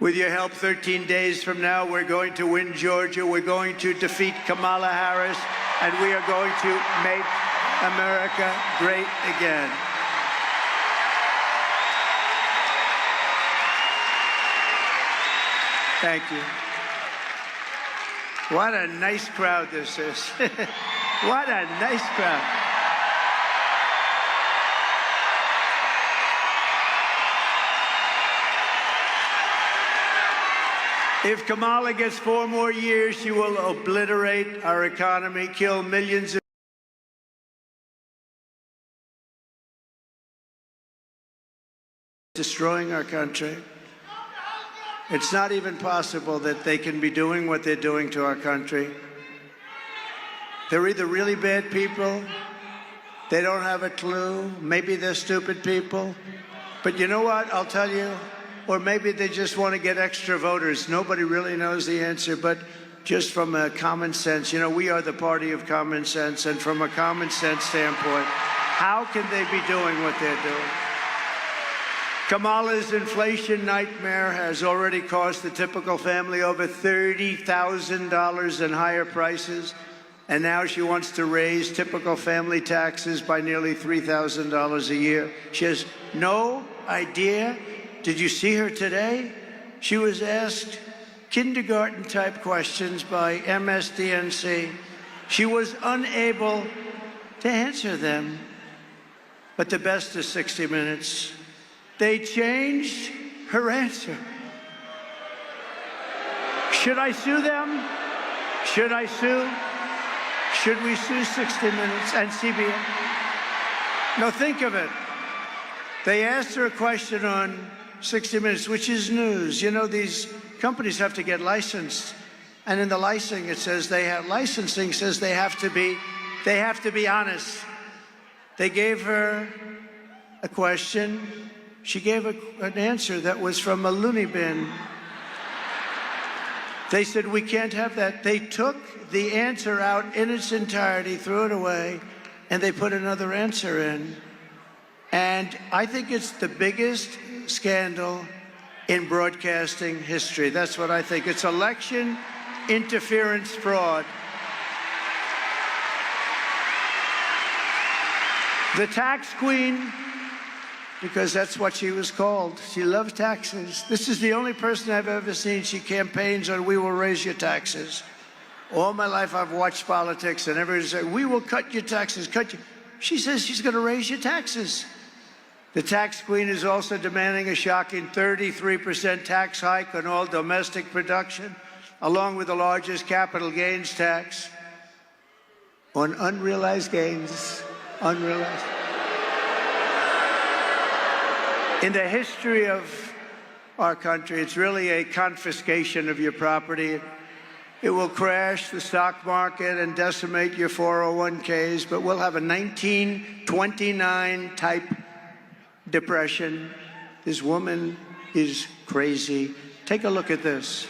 With your help, 13 days from now, we're going to win Georgia. We're going to defeat Kamala Harris, and we are going to make America great again. Thank you. What a nice crowd this is. What a nice crowd. If Kamala gets 4 more years, she will obliterate our economy, kill millions of destroying our country. It's not even possible that they can be doing what they're doing to our country. They're either really bad people, they don't have a clue, maybe they're stupid people. But you know what, I'll tell you, or maybe they just want to get extra voters. Nobody really knows the answer, but just from a common sense, you know, we are the party of common sense, and from a common sense standpoint, how can they be doing what they're doing? Kamala's inflation nightmare has already cost the typical family over $30,000 in higher prices, and now she wants to raise typical family taxes by nearly $3,000 a year. She has no idea. Did you see her today? She was asked kindergarten-type questions by MSDNC. She was unable to answer them. But the best is 60 Minutes. They changed her answer. Should I sue them? Should I sue? Should we sue 60 Minutes and CBS? No, think of it. They asked her a question on 60 Minutes, which is news. You know, these companies have to get licensed. And in the licensing, it says they have to be honest. They gave her a question. She gave an answer that was from a loony bin. They said, we can't have that. They took the answer out in its entirety, threw it away, and they put another answer in. And I think it's the biggest scandal in broadcasting history. That's what I think. It's election interference fraud. The tax queen, because that's what she was called. She loves taxes. This is the only person I've ever seen. She campaigns on, we will raise your taxes. All my life I've watched politics, and everybody says, we will cut your taxes, cut you. She says she's going to raise your taxes. The tax queen is also demanding a shocking 33% tax hike on all domestic production, along with the largest capital gains tax on unrealized gains. Unrealized. In the history of our country, it's really a confiscation of your property. It will crash the stock market and decimate your 401ks, but we'll have a 1929 type depression. This woman is crazy. Take a look at this.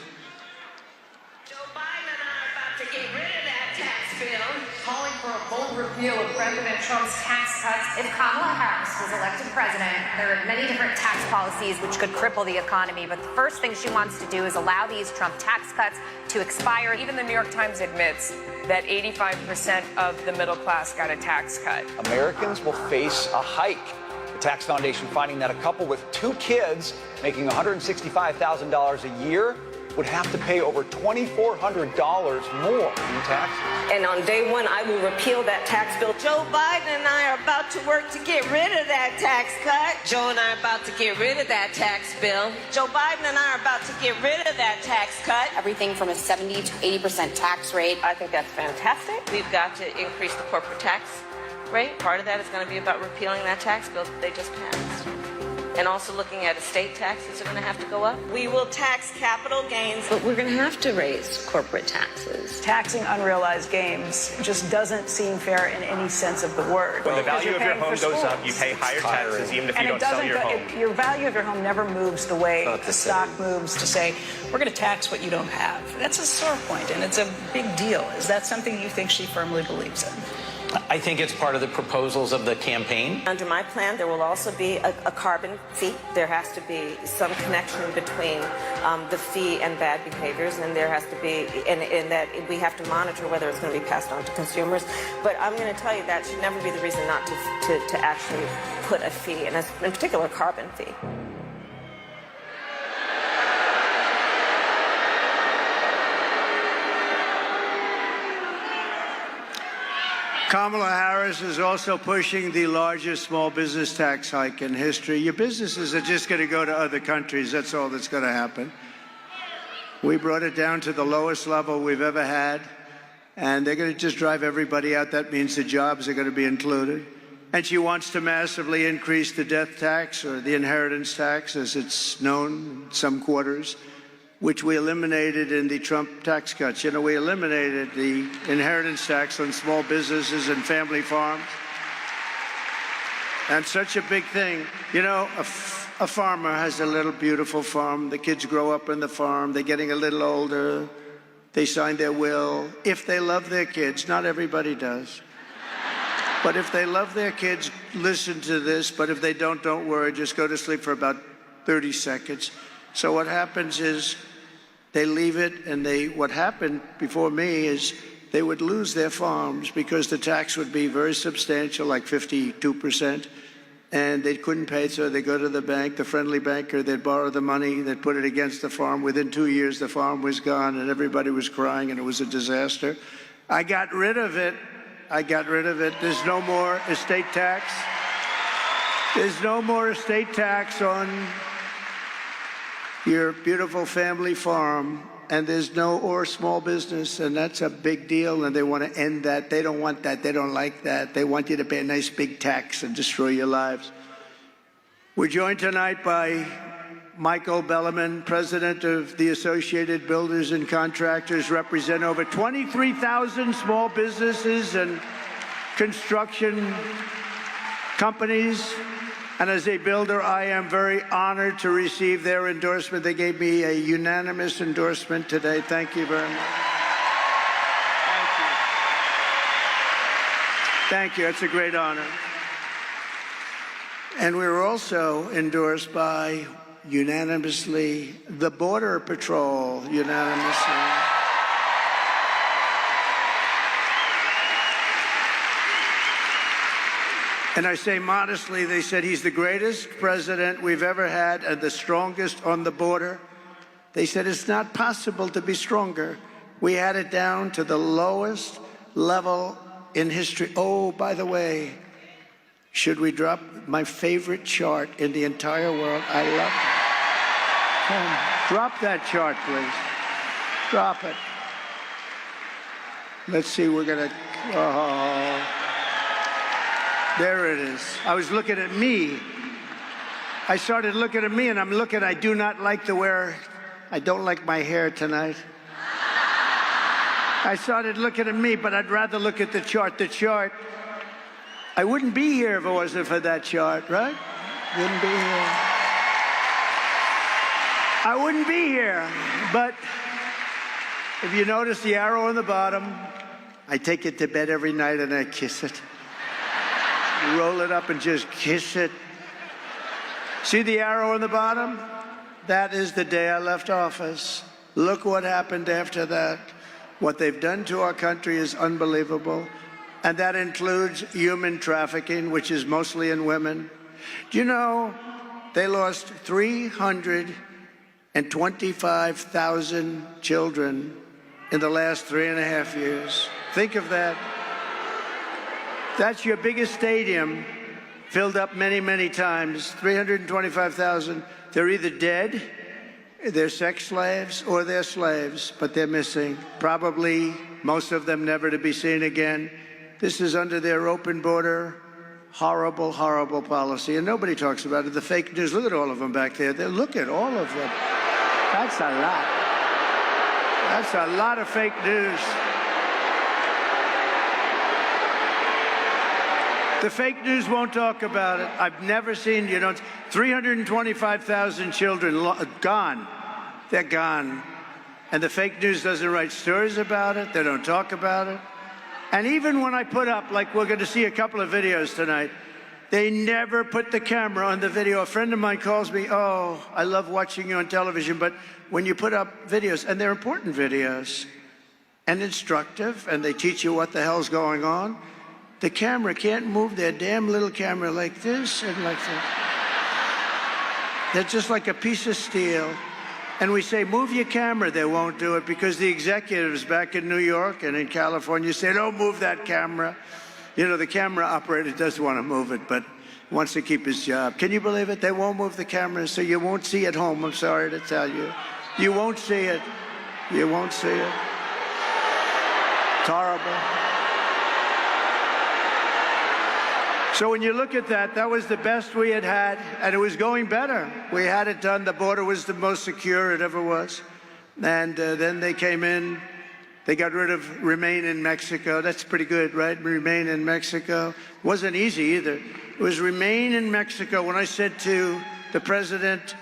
Joe Biden and I are about to get rid of that tax bill, calling for a bold repeal of President Trump's tax cuts. If Kamala Harris was elected president, there are many different tax policies which could cripple the economy, but the first thing she wants to do is allow these Trump tax cuts to expire. Even the New York Times admits that 85% of the middle class got a tax cut. Americans will face a hike. The Tax Foundation finding that a couple with 2 kids making $165,000 a year would have to pay over $2,400 more in taxes. And on day one, I will repeal that tax bill. Joe Biden and I are about to work to get rid of that tax cut. Joe and I are about to get rid of that tax bill. Joe Biden and I are about to get rid of that tax cut. Everything from a 70 to 80% tax rate. I think that's fantastic. We've got to increase the corporate tax rate. Part of that is going to be about repealing that tax bill that they just passed. And also looking at estate taxes are going to have to go up. We will tax capital gains. But we're going to have to raise corporate taxes. Taxing unrealized gains just doesn't seem fair in any sense of the word. When the value of your home goes up, you pay higher taxes even if you don't sell your home. Your value of your home never moves the way the stock moves to say, we're going to tax what you don't have. That's a sore point, and it's a big deal. Is that something you think she firmly believes in? I think it's part of the proposals of the campaign. Under my plan, there will also be a carbon fee. There has to be some connection between the fee and bad behaviors, and there has to be, and that we have to monitor whether it's going to be passed on to consumers. But I'm going to tell you that should never be the reason not to actually put a fee, and in particular, a carbon fee. Kamala Harris is also pushing the largest small business tax hike in history. Your businesses are just going to go to other countries. That's all that's going to happen. We brought it down to the lowest level we've ever had, and they're going to just drive everybody out. That means the jobs are going to be included. And she wants to massively increase the death tax, or the inheritance tax, as it's known in some quarters, which we eliminated in the Trump tax cuts. You know, we eliminated the inheritance tax on small businesses and family farms. And such a big thing. You know, a farmer has a little beautiful farm. The kids grow up in the farm. They're getting a little older. They sign their will. If they love their kids, not everybody does. But if they love their kids, listen to this. But if they don't worry. Just go to sleep for about 30 seconds. So what happens is they leave it, and what happened before me is they would lose their farms because the tax would be very substantial, like 52%, and they couldn't pay, so they go to the bank, the friendly banker, they'd borrow the money, they'd put it against the farm. Within 2 years, the farm was gone, and everybody was crying, and it was a disaster. I got rid of it. There's no more estate tax. There's no more estate tax on your beautiful family farm, and there's or small business, and that's a big deal, and they want to end that. They don't want that. They don't like that. They want you to pay a nice big tax and destroy your lives. We're joined tonight by Michael Hichborn, president of the Associated Builders and Contractors, represent over 23,000 small businesses and construction companies. And as a builder, I am very honored to receive their endorsement. They gave me a unanimous endorsement today. Thank you very much. Thank you. It's a great honor. And we were also endorsed by, unanimously, the Border Patrol, unanimously. And I say modestly, they said he's the greatest president we've ever had and the strongest on the border. They said it's not possible to be stronger. We had it down to the lowest level in history. Oh, by the way, should we drop my favorite chart in the entire world? I love it. Drop that chart, please. Drop it. Let's see, we're going to... Oh. There it is. I was looking at me. I started looking at me, and I'm looking. I do not like the wear. I don't like my hair tonight. I started looking at me, but I'd rather look at the chart. The chart. I wouldn't be here if it wasn't for that chart, right? Wouldn't be here. I wouldn't be here. But if you notice the arrow on the bottom, I take it to bed every night and I kiss it. Roll it up and just kiss it. See the arrow on the bottom? That is the day I left office. Look what happened after that. What they've done to our country is unbelievable. And that includes human trafficking, which is mostly in women. Do you know they lost 325,000 children in the last 3.5 years? Think of that. That's your biggest stadium, filled up many, many times. 325,000. They're either dead, they're sex slaves, or they're slaves, but they're missing. Probably most of them never to be seen again. This is under their open border, horrible, horrible policy. And nobody talks about it. The fake news, look at all of them back there. Look at all of them. That's a lot. That's a lot of fake news. The fake news won't talk about it. I've never seen, 325,000 children gone. They're gone. And the fake news doesn't write stories about it. They don't talk about it. And even when I put up, like we're going to see a couple of videos tonight, they never put the camera on the video. A friend of mine calls me, oh, I love watching you on television, but when you put up videos, and they're important videos, and instructive, and they teach you what the hell's going on, the camera can't move their damn little camera like this and like that. They're just like a piece of steel. And we say, move your camera. They won't do it because the executives back in New York and in California say, don't move that camera. You know, the camera operator does want to move it, but wants to keep his job. Can you believe it? They won't move the camera, so you won't see at home. I'm sorry to tell you. You won't see it. You won't see it. It's horrible. So when you look at that, that was the best we had had, and it was going better. We had it done. The border was the most secure it ever was. And then they came in. They got rid of Remain in Mexico. That's pretty good, right? Remain in Mexico. Wasn't easy either. It was Remain in Mexico. When I said to the president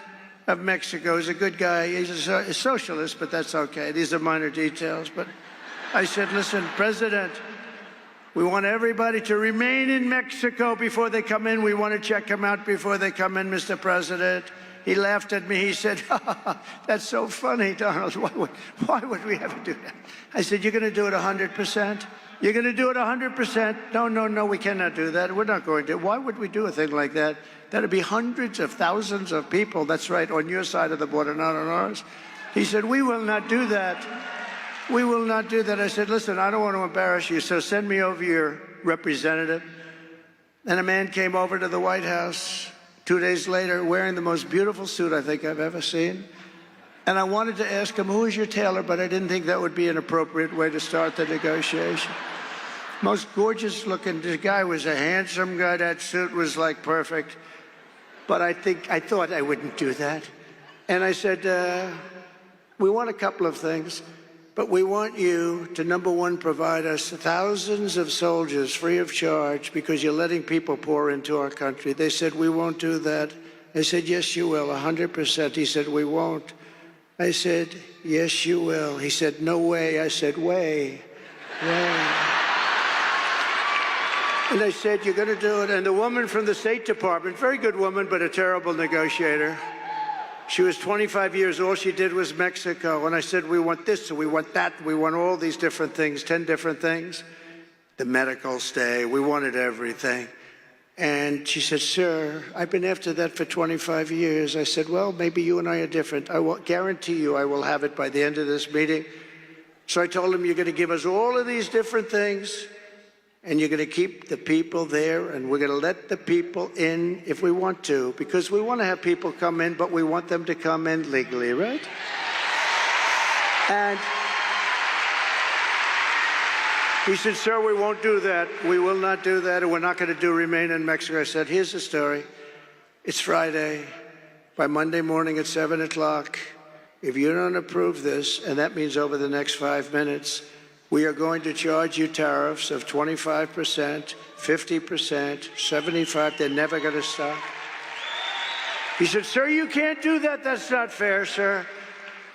of Mexico, he's a good guy. He's a socialist, but that's okay. These are minor details. But I said, listen, President, we want everybody to remain in Mexico before they come in. We want to check them out before they come in, Mr. President. He laughed at me. He said, that's so funny, Donald. Why would we ever do that? I said, you're going to do it 100%? You're going to do it 100%? No, we cannot do that. We're not going to. Why would we do a thing like that? That'd be hundreds of thousands of people. That's right, on your side of the border, not on ours. He said, we will not do that. We will not do that. I said, listen, I don't want to embarrass you, so send me over your representative. And a man came over to the White House 2 days later wearing the most beautiful suit I think I've ever seen. And I wanted to ask him, who is your tailor? But I didn't think that would be an appropriate way to start the negotiation. Most gorgeous looking. The guy was a handsome guy. That suit was like perfect. But I thought I wouldn't do that. And I said, we want a couple of things. But we want you to, number one, provide us thousands of soldiers free of charge because you're letting people pour into our country. They said, we won't do that. I said, yes, you will, 100%. He said, we won't. I said, yes, you will. He said, no way. I said, way. And I said, you're going to do it. And the woman from the State Department, very good woman, but a terrible negotiator. She was 25 years old. All she did was Mexico. And I said, we want this, we want that, we want all these different things, 10 different things. The medical stay, we wanted everything. And she said, sir, I've been after that for 25 years. I said, well, maybe you and I are different. I will guarantee you I will have it by the end of this meeting. So I told him, you're going to give us all of these different things, and you're going to keep the people there, and we're going to let the people in if we want to, because we want to have people come in, but we want them to come in legally, right? And he said, sir, we won't do that. We will not do that, and we're not going to do Remain in Mexico. I said, here's the story. It's Friday. By Monday morning at 7 o'clock, if you don't approve this, and that means over the next 5 minutes, we are going to charge you tariffs of 25%, 50%, 75%. They're never going to stop. He said, sir, you can't do that. That's not fair, sir.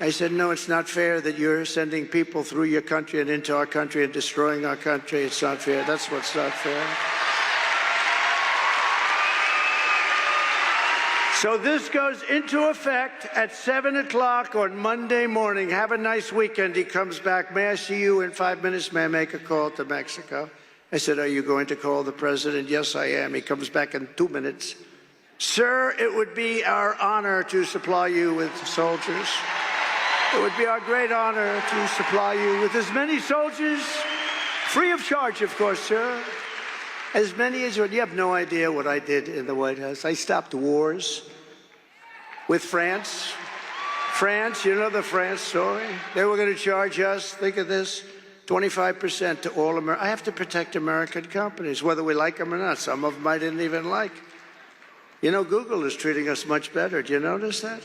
I said, no, it's not fair that you're sending people through your country and into our country and destroying our country. It's not fair. That's what's not fair. So this goes into effect at 7 o'clock on Monday morning. Have a nice weekend. He comes back. May I see you in 5 minutes? May I make a call to Mexico? I said, are you going to call the president? Yes, I am. He comes back in 2 minutes. Sir, it would be our honor to supply you with soldiers. It would be our great honor to supply you with as many soldiers, free of charge, of course, sir. As many as you have no idea what I did in the White House. I stopped wars with France. France, you know the France story? They were going to charge us, think of this, 25% to all Americans. I have to protect American companies, whether we like them or not. Some of them I didn't even like. You know, Google is treating us much better. Do you notice that?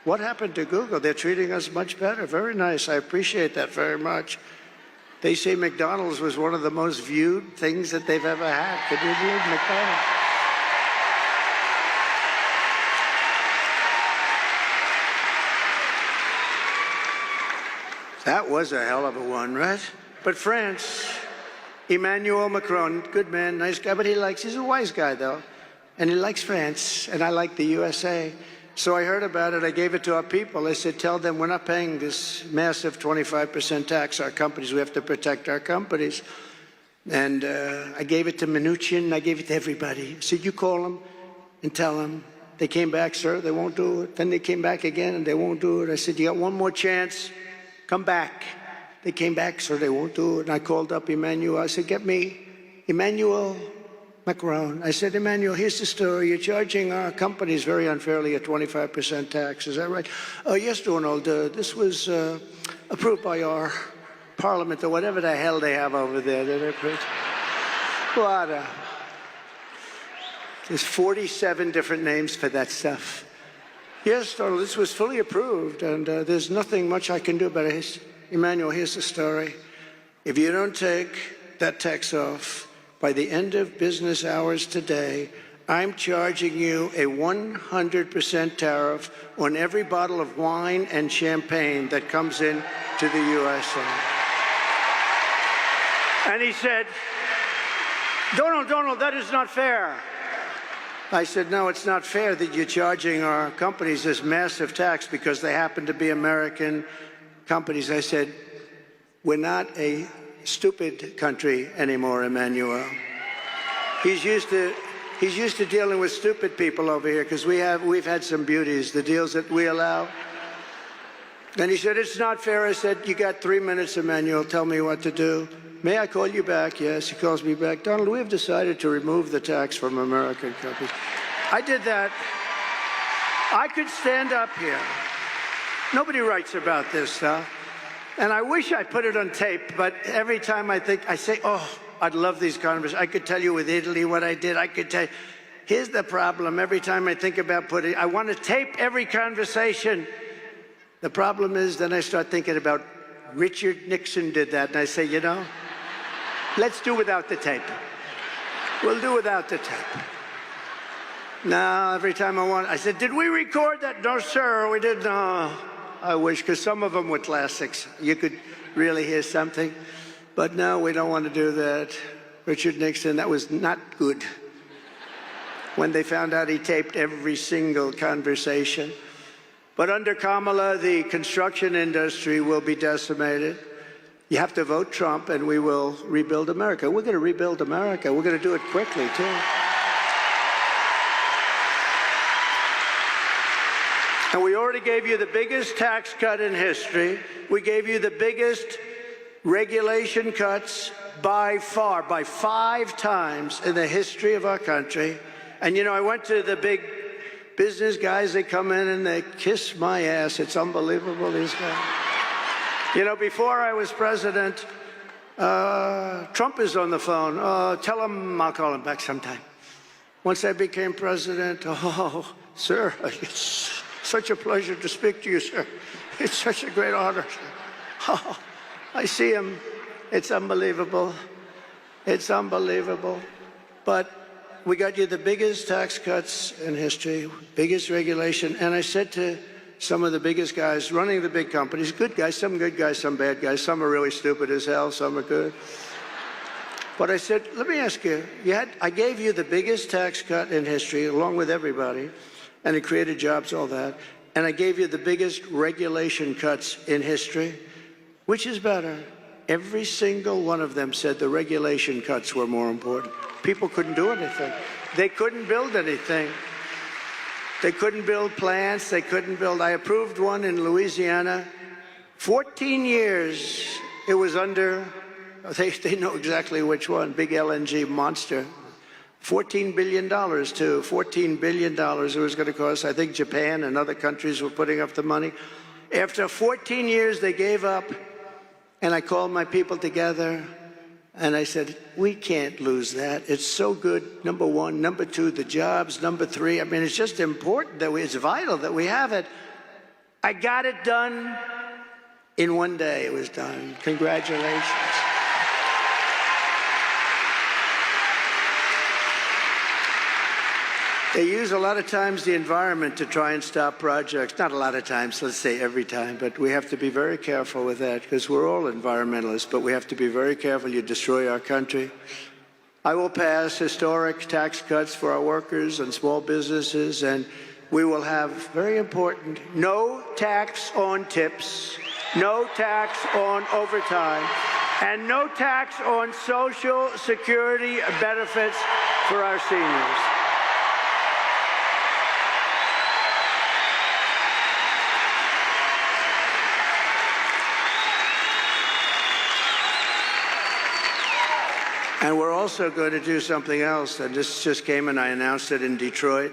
What happened to Google? They're treating us much better. Very nice. I appreciate that very much. They say McDonald's was one of the most viewed things that they've ever had. Could you believe McDonald's? That was a hell of a one, right? But France, Emmanuel Macron, good man, nice guy, but he's a wise guy, though. And he likes France, and I like the USA. So I heard about it. I gave it to our people. I said, tell them we're not paying this massive 25% tax. Our companies, we have to protect our companies. And I gave it to Mnuchin. I gave it to everybody. I said, you call them and tell them. They came back, sir, they won't do it. Then they came back again, and they won't do it. I said, you got one more chance. Come back. They came back, sir, they won't do it. And I called up Emmanuel. I said, get me Emmanuel Macron. I said, Emmanuel, here's the story. You're charging our companies very unfairly a 25% tax. Is that right? Yes, Donald. This was approved by our parliament or whatever the hell they have over there. What? There's 47 different names for that stuff. Yes, Donald, this was fully approved, and there's nothing much I can do about it. Emmanuel, here's the story. If you don't take that tax off by the end of business hours today, I'm charging you a 100% tariff on every bottle of wine and champagne that comes in to the USA. And he said, Donald, that is not fair. I said, no, it's not fair that you're charging our companies this massive tax because they happen to be American companies. I said, we're not a stupid country anymore, Emmanuel. He's used to dealing with stupid people over here because we've had some beauties, the deals that we allow. And he said, it's not fair. I said, you got 3 minutes, Emmanuel. Tell me what to do. May I call you back? Yes, he calls me back. Donald, we have decided to remove the tax from American companies. I did that. I could stand up here. Nobody writes about this stuff. And I wish I put it on tape, but every time I say, oh, I'd love these conversations. I could tell you with Italy what I did. I could tell you. Here's the problem. Every time I think about I want to tape every conversation. The problem is then I start thinking about Richard Nixon did that. And I say, you know, let's do without the tape. We'll do without the tape. Now, every time I said, did we record that? No, sir, we didn't. No. I wish, because some of them were classics. You could really hear something. But no, we don't want to do that. Richard Nixon, that was not good. When they found out he taped every single conversation. But under Kamala, the construction industry will be decimated. You have to vote Trump, and we will rebuild America. We're going to rebuild America. We're going to do it quickly, too. And we already gave you the biggest tax cut in history. We gave you the biggest regulation cuts by far, by 5 times in the history of our country. And, you know, I went to the big business guys. They come in and they kiss my ass. It's unbelievable, these guys. You know, before I was president, Trump is on the phone. Tell him I'll call him back sometime. Once I became president, oh, sir, it's such a pleasure to speak to you, sir. It's such a great honor. Oh, I see him. It's unbelievable. It's unbelievable. But we got you the biggest tax cuts in history, biggest regulation. And I said to some of the biggest guys running the big companies, good guys, some bad guys, some are really stupid as hell, some are good. But I said, let me ask you, I gave you the biggest tax cut in history, along with everybody, and it created jobs, all that. And I gave you the biggest regulation cuts in history. Which is better? Every single one of them said the regulation cuts were more important. People couldn't do anything. They couldn't build anything. They couldn't build plants. They couldn't build. I approved one in Louisiana. 14 years it was under, they know exactly which one, big LNG monster. $14 billion too, $14 billion it was going to cost. I think Japan and other countries were putting up the money. After 14 years, they gave up, and I called my people together, and I said, we can't lose that. It's so good, number one. Number two, the jobs. Number three, I mean, it's just important that it's vital that we have it. I got it done in one day. It was done. Congratulations. They use a lot of times the environment to try and stop projects. Not a lot of times, let's say every time, but we have to be very careful with that because we're all environmentalists, but we have to be very careful. You destroy our country. I will pass historic tax cuts for our workers and small businesses, and we will have very important no tax on tips, no tax on overtime, and no tax on Social Security benefits for our seniors. And we're also going to do something else, and this just came and I announced it in Detroit,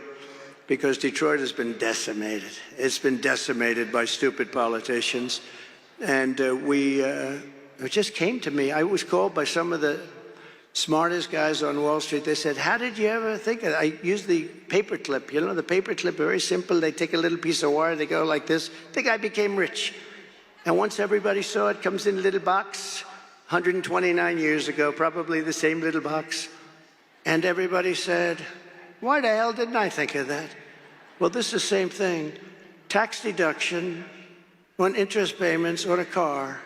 because Detroit has been decimated. It's been decimated by stupid politicians. And it just came to me. I was called by some of the smartest guys on Wall Street. They said, how did you ever think of it? I used the paper clip. You know, the paper clip, very simple. They take a little piece of wire, they go like this. The guy became rich. And once everybody saw it, comes in a little box, 129 years ago, probably the same little box. And everybody said, why the hell didn't I think of that? Well, this is the same thing. Tax deduction on interest payments on a car.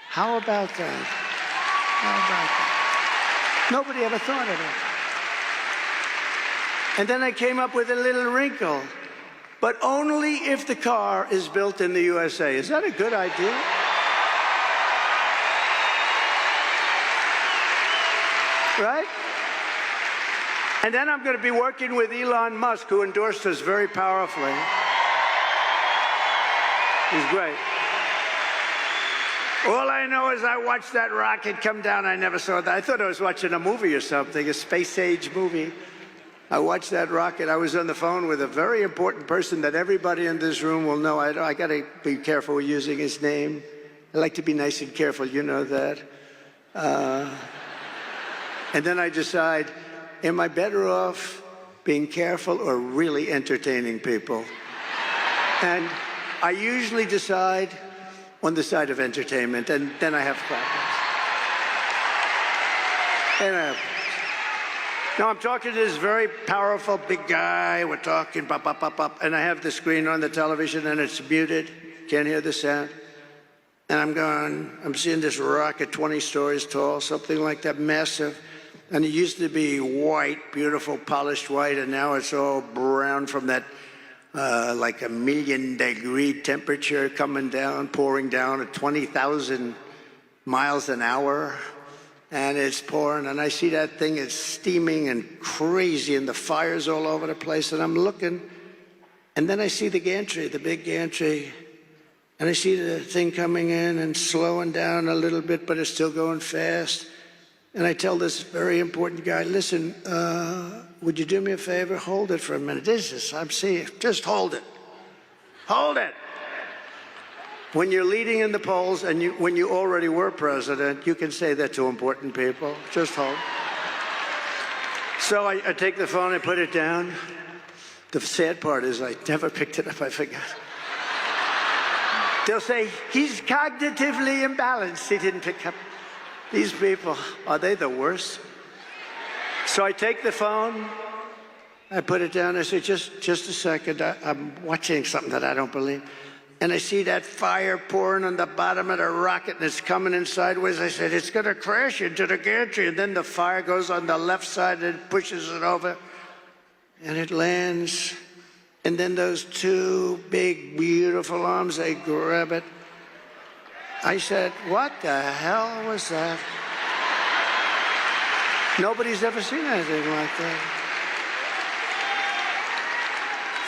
How about that? How about that? Nobody ever thought of it. And then I came up with a little wrinkle. But only if the car is built in the USA. Is that a good idea? Right? And then I'm going to be working with Elon Musk, who endorsed us very powerfully. He's great. All I know is I watched that rocket come down. I never saw that. I thought I was watching a movie or something, a space-age movie. I watched that rocket. I was on the phone with a very important person that everybody in this room will know. I got to be careful with using his name. I like to be nice and careful. You know that. And then I decide, am I better off being careful or really entertaining people? And I usually decide on the side of entertainment, and then I have problems. Now I'm talking to this very powerful big guy. We're talking, pop, pop, pop, pop, and I have the screen on the television, and it's muted. Can't hear the sound. And I'm seeing this rocket 20 stories tall, something like that, massive. And it used to be white, beautiful, polished white, and now it's all brown from that like 1,000,000-degree temperature coming down, pouring down at 20,000 miles an hour. And it's pouring, and I see that thing, it's steaming and crazy, and the fire's all over the place, and I'm looking, and then I see the gantry, the big gantry, and I see the thing coming in and slowing down a little bit, but it's still going fast. And I tell this very important guy, listen, would you do me a favor? Hold it for a minute. I'm seeing, just hold it. Hold it. When you're leading in the polls and when you already were president, you can say that to important people. Just hold. So I take the phone, I put it down. The sad part is I never picked it up, I forgot. They'll say, he's cognitively imbalanced. He didn't pick up. These people, are they the worst? So I take the phone, I put it down, I say, just a second, I'm watching something that I don't believe. And I see that fire pouring on the bottom of the rocket, and it's coming in sideways. I said, it's going to crash into the gantry. And then the fire goes on the left side and pushes it over, and it lands. And then those two big, beautiful arms, they grab it. I said, what the hell was that? Nobody's ever seen anything like that.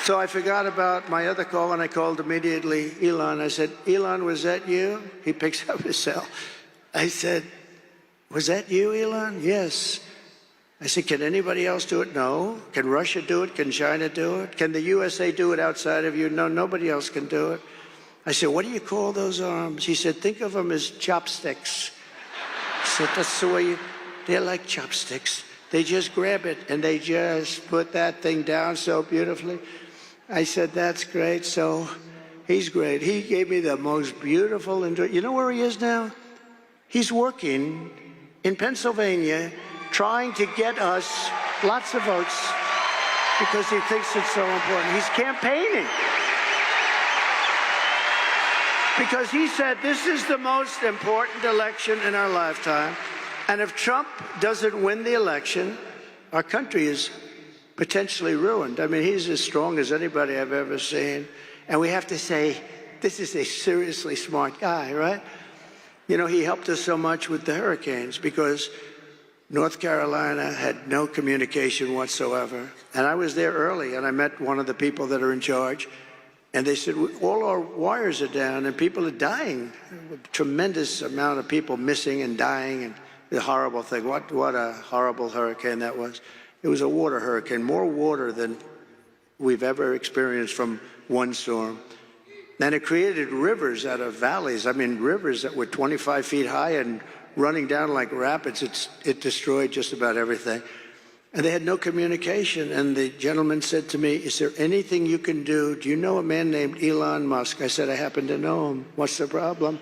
So I forgot about my other call, and I called immediately Elon. I said, Elon, was that you? He picks up his cell. I said, was that you, Elon? Yes. I said, can anybody else do it? No. Can Russia do it? Can China do it? Can the USA do it outside of you? No, nobody else can do it. I said, what do you call those arms? He said, think of them as chopsticks. I said, that's the way they're like chopsticks. They just grab it, and they just put that thing down so beautifully. I said, that's great. So he's great. He gave me the most beautiful, you know where he is now? He's working in Pennsylvania, trying to get us lots of votes because he thinks it's so important. He's campaigning. Because he said this is the most important election in our lifetime. And if Trump doesn't win the election, our country is potentially ruined. I mean, he's as strong as anybody I've ever seen. And we have to say, this is a seriously smart guy, right? You know, he helped us so much with the hurricanes because North Carolina had no communication whatsoever. And I was there early, and I met one of the people that are in charge. And they said, all our wires are down, and people are dying. A tremendous amount of people missing and dying, and the horrible thing. What a horrible hurricane that was. It was a water hurricane, more water than we've ever experienced from one storm. And it created rivers out of valleys. I mean, rivers that were 25 feet high and running down like rapids. It destroyed just about everything. And they had no communication. And the gentleman said to me, is there anything you can do? Do you know a man named Elon Musk? I said, I happen to know him. What's the problem?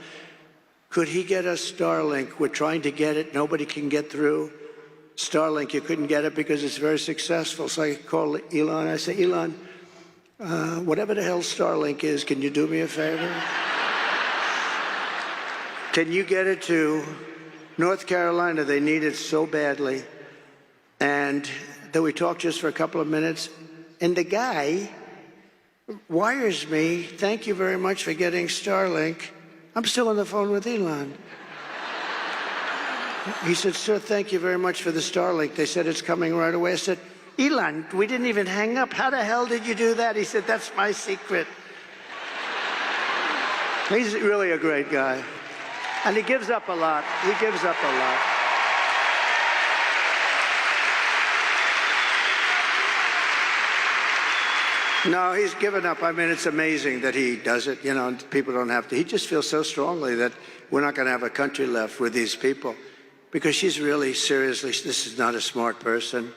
Could he get us Starlink? We're trying to get it. Nobody can get through. Starlink, you couldn't get it because it's very successful. So I called Elon. I said, Elon, whatever the hell Starlink is, can you do me a favor? Can you get it to North Carolina? They need it so badly. And then we talked just for a couple of minutes. And the guy wires me, thank you very much for getting Starlink. I'm still on the phone with Elon. He said, sir, thank you very much for the Starlink. They said it's coming right away. I said, Elon, we didn't even hang up. How the hell did you do that? He said, that's my secret. He's really a great guy. And he gives up a lot. He gives up a lot. No, he's given up. I mean, it's amazing that he does it. You know, people don't have to. He just feels so strongly that we're not going to have a country left with these people. Because she's really, seriously, this is not a smart person.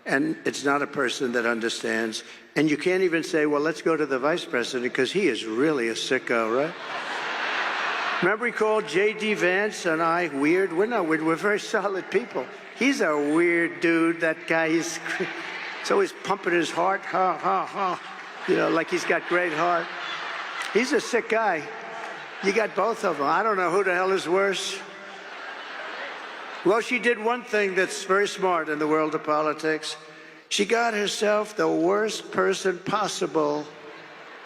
And it's not a person that understands. And you can't even say, well, let's go to the vice president, because he is really a sicko, right? Remember he called J.D. Vance and I weird? We're not weird. We're very solid people. He's a weird dude, that guy. He's always pumping his heart, ha, ha, ha. You know, like he's got great heart. He's a sick guy. You got both of them. I don't know who the hell is worse. Well, she did one thing that's very smart in the world of politics. She got herself the worst person possible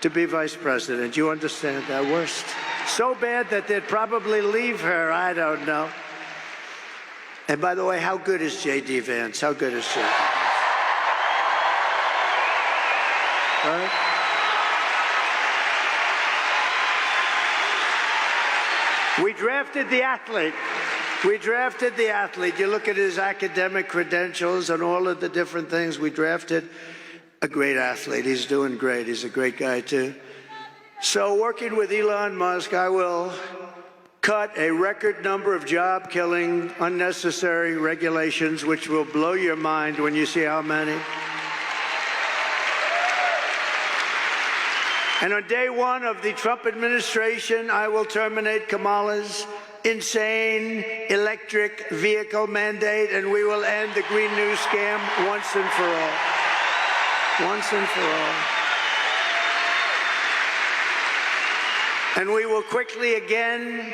to be vice president. You understand that? Worst. So bad that they'd probably leave her. I don't know. And by the way, how good is J.D. Vance? How good is she? Right? We drafted the athlete. We drafted the athlete. You look at his academic credentials and all of the different things. We drafted a great athlete. He's doing great. He's a great guy, too. So working with Elon Musk, I will cut a record number of job-killing, unnecessary regulations, which will blow your mind when you see how many. And on day one of the Trump administration, I will terminate Kamala's insane electric vehicle mandate, and we will end the Green New scam once and for all. Once and for all. And we will quickly again,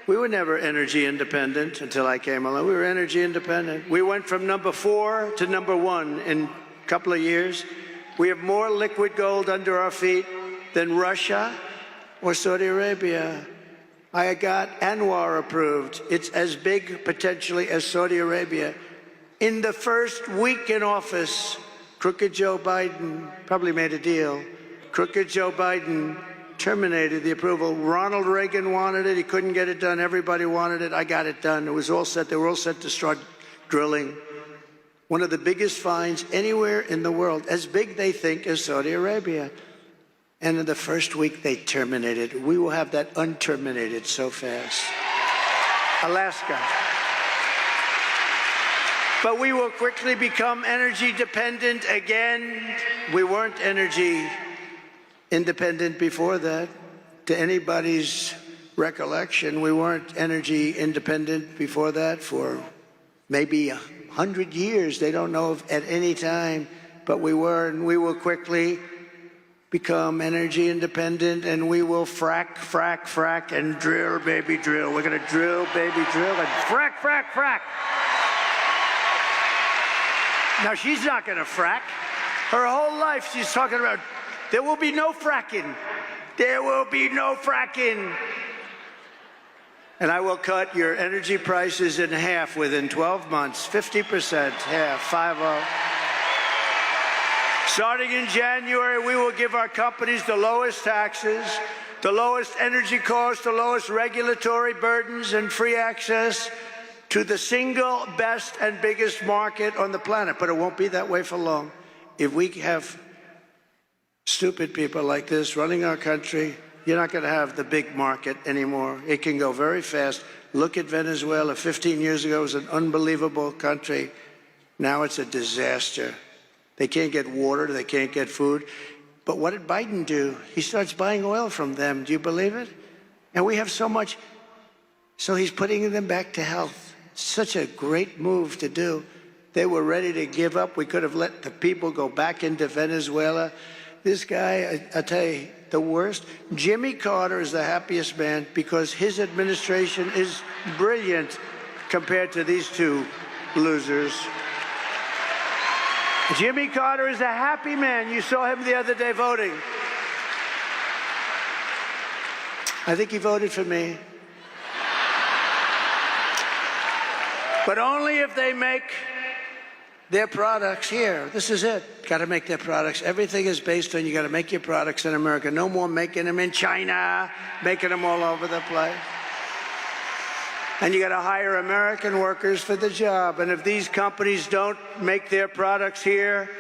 we were never energy independent until I came along. We were energy independent. We went from number 4 to number 1 in a couple of years. We have more liquid gold under our feet than Russia or Saudi Arabia. I got Anwar approved. It's as big potentially as Saudi Arabia. In the first week in office, crooked Joe Biden probably made a deal. Crooked Joe Biden terminated the approval. Ronald Reagan wanted it. He couldn't get it done. Everybody wanted it. I got it done. It was all set. They were all set to start drilling. One of the biggest finds anywhere in the world, as big they think as Saudi Arabia. And in the first week, they terminated. We will have that unterminated so fast. Alaska. But we will quickly become energy dependent again. We weren't energy independent before that. To anybody's recollection, we weren't energy independent before that for maybe 100 years. They don't know if at any time but we were, and we will quickly become energy independent, and we will frack, frack, frack, and drill, baby, drill. We're going to drill, baby, drill, and frack, frack, frack. Now, she's not going to frack. Her whole life, she's talking about, there will be no fracking. There will be no fracking. And I will cut your energy prices in half within 12 months, 50%, half, 50. Starting in January, we will give our companies the lowest taxes, the lowest energy costs, the lowest regulatory burdens, and free access to the single best and biggest market on the planet. But it won't be that way for long. If we have stupid people like this running our country, you're not going to have the big market anymore. It can go very fast. Look at Venezuela. 15 years ago, it was an unbelievable country. Now it's a disaster. They can't get water. They can't get food. But what did Biden do? He starts buying oil from them. Do you believe it? And we have so much. So he's putting them back to health. Such a great move to do. They were ready to give up. We could have let the people go back into Venezuela. This guy, I tell you, the worst. Jimmy Carter is the happiest man because his administration is brilliant compared to these two losers. Jimmy Carter is a happy man. You saw him the other day voting. I think he voted for me. But only if they make their products here. This is it. Got to make their products. Everything is based on you got to make your products in America. No more making them in China, making them all over the place. And you got to hire American workers for the job. And if these companies don't make their products here,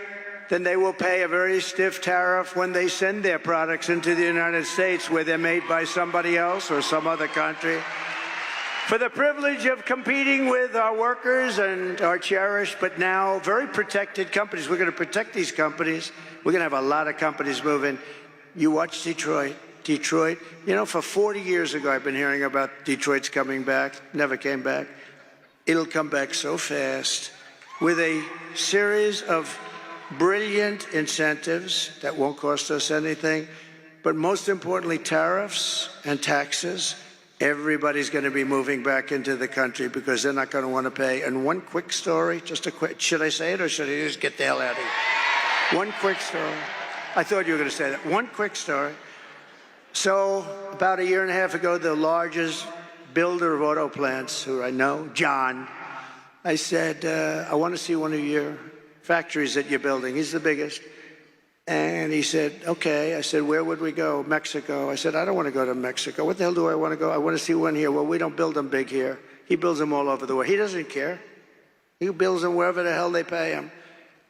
then they will pay a very stiff tariff when they send their products into the United States, where they're made by somebody else or some other country. For the privilege of competing with our workers and our cherished but now very protected companies. We're going to protect these companies. We're going to have a lot of companies moving. You watch Detroit. Detroit, you know, for 40 years ago, I've been hearing about Detroit's coming back. Never came back. It'll come back so fast with a series of brilliant incentives that won't cost us anything. But most importantly, tariffs and taxes. Everybody's going to be moving back into the country because they're not going to want to pay. And one quick story, just a quick, should I say it or should I just get the hell out of here? One quick story. I thought you were going to say that. One quick story. So about a year and a half ago, the largest builder of auto plants, who I know, John, I said, I want to see one of your factories that you're building. He's the biggest. And he said, okay. I said, where would we go? Mexico. I said, I don't want to go to Mexico. What the hell do I want to go? I want to see one here. Well, we don't build them big here. He builds them all over the world. He doesn't care. He builds them wherever the hell they pay him.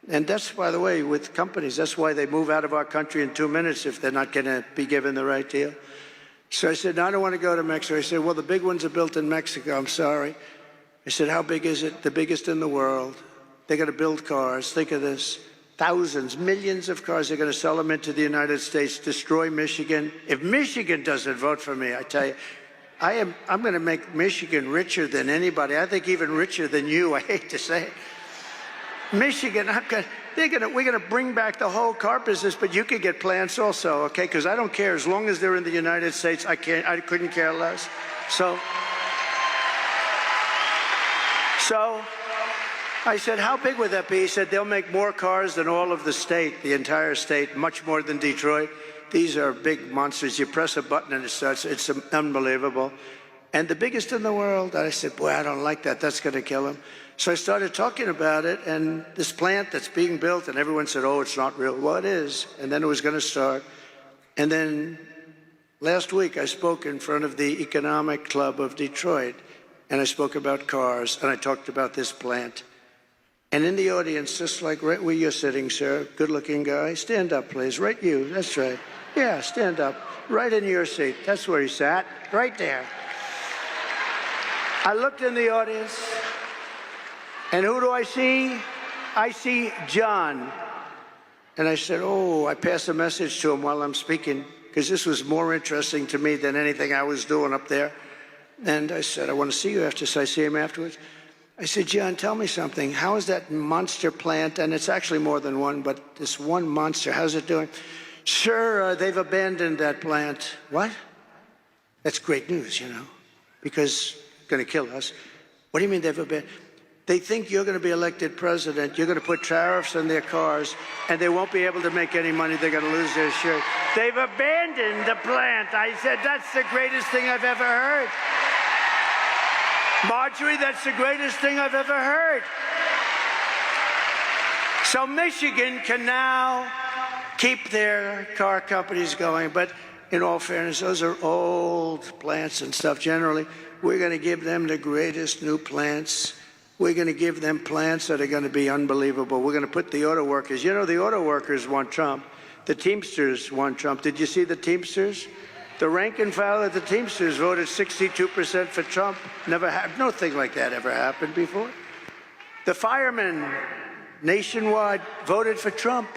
And that's, by the way, with companies, that's why they move out of our country in 2 minutes if they're not going to be given the right deal. So I said, no, I don't want to go to Mexico. He said, well, the big ones are built in Mexico. I'm sorry. I said, how big is it? The biggest in the world. They're going to build cars. Think of this. Thousands, millions of cars. They're going to sell them into the United States, destroy Michigan. If Michigan doesn't vote for me, I tell you, I'm going to make Michigan richer than anybody. I think even richer than you. I hate to say it. Michigan, we're going to bring back the whole car business, but you could get plants also, okay? Because I don't care. As long as they're in the United States, I couldn't care less. So I said, how big would that be? He said, they'll make more cars than all of the state, the entire state, much more than Detroit. These are big monsters. You press a button and it starts. It's unbelievable. And the biggest in the world. I said, boy, I don't like that. That's going to kill him. So I started talking about it, and this plant that's being built, and everyone said, oh, it's not real. Well, it is. And then it was going to start. And then last week I spoke in front of the Economic Club of Detroit, and I spoke about cars, and I talked about this plant. And in the audience, just like right where you're sitting, sir, good-looking guy, stand up, please. Right you, that's right. Yeah, stand up. Right in your seat. That's where he sat, right there. I looked in the audience. And who do I see? I see John. And I said, oh, I passed a message to him while I'm speaking, because this was more interesting to me than anything I was doing up there. And I said, I want to see you after. So I see him afterwards. I said, John, tell me something. How is that monster plant, and it's actually more than one, but this one monster, how's it doing? Sir, they've abandoned that plant. What? That's great news, you know, because it's going to kill us. What do you mean they've abandoned? They think you're going to be elected president. You're going to put tariffs on their cars, and they won't be able to make any money. They're going to lose their shirt. They've abandoned the plant. I said, that's the greatest thing I've ever heard. Marjorie, that's the greatest thing I've ever heard. So Michigan can now keep their car companies going. But in all fairness, those are old plants and stuff generally. We're going to give them the greatest new plants. We're going to give them plants that are going to be unbelievable. We're going to put the auto workers. You know, the auto workers want Trump. The Teamsters want Trump. Did you see the Teamsters? The rank and file of the Teamsters voted 62% for Trump. Never happened. Nothing like that ever happened before. The firemen nationwide voted for Trump.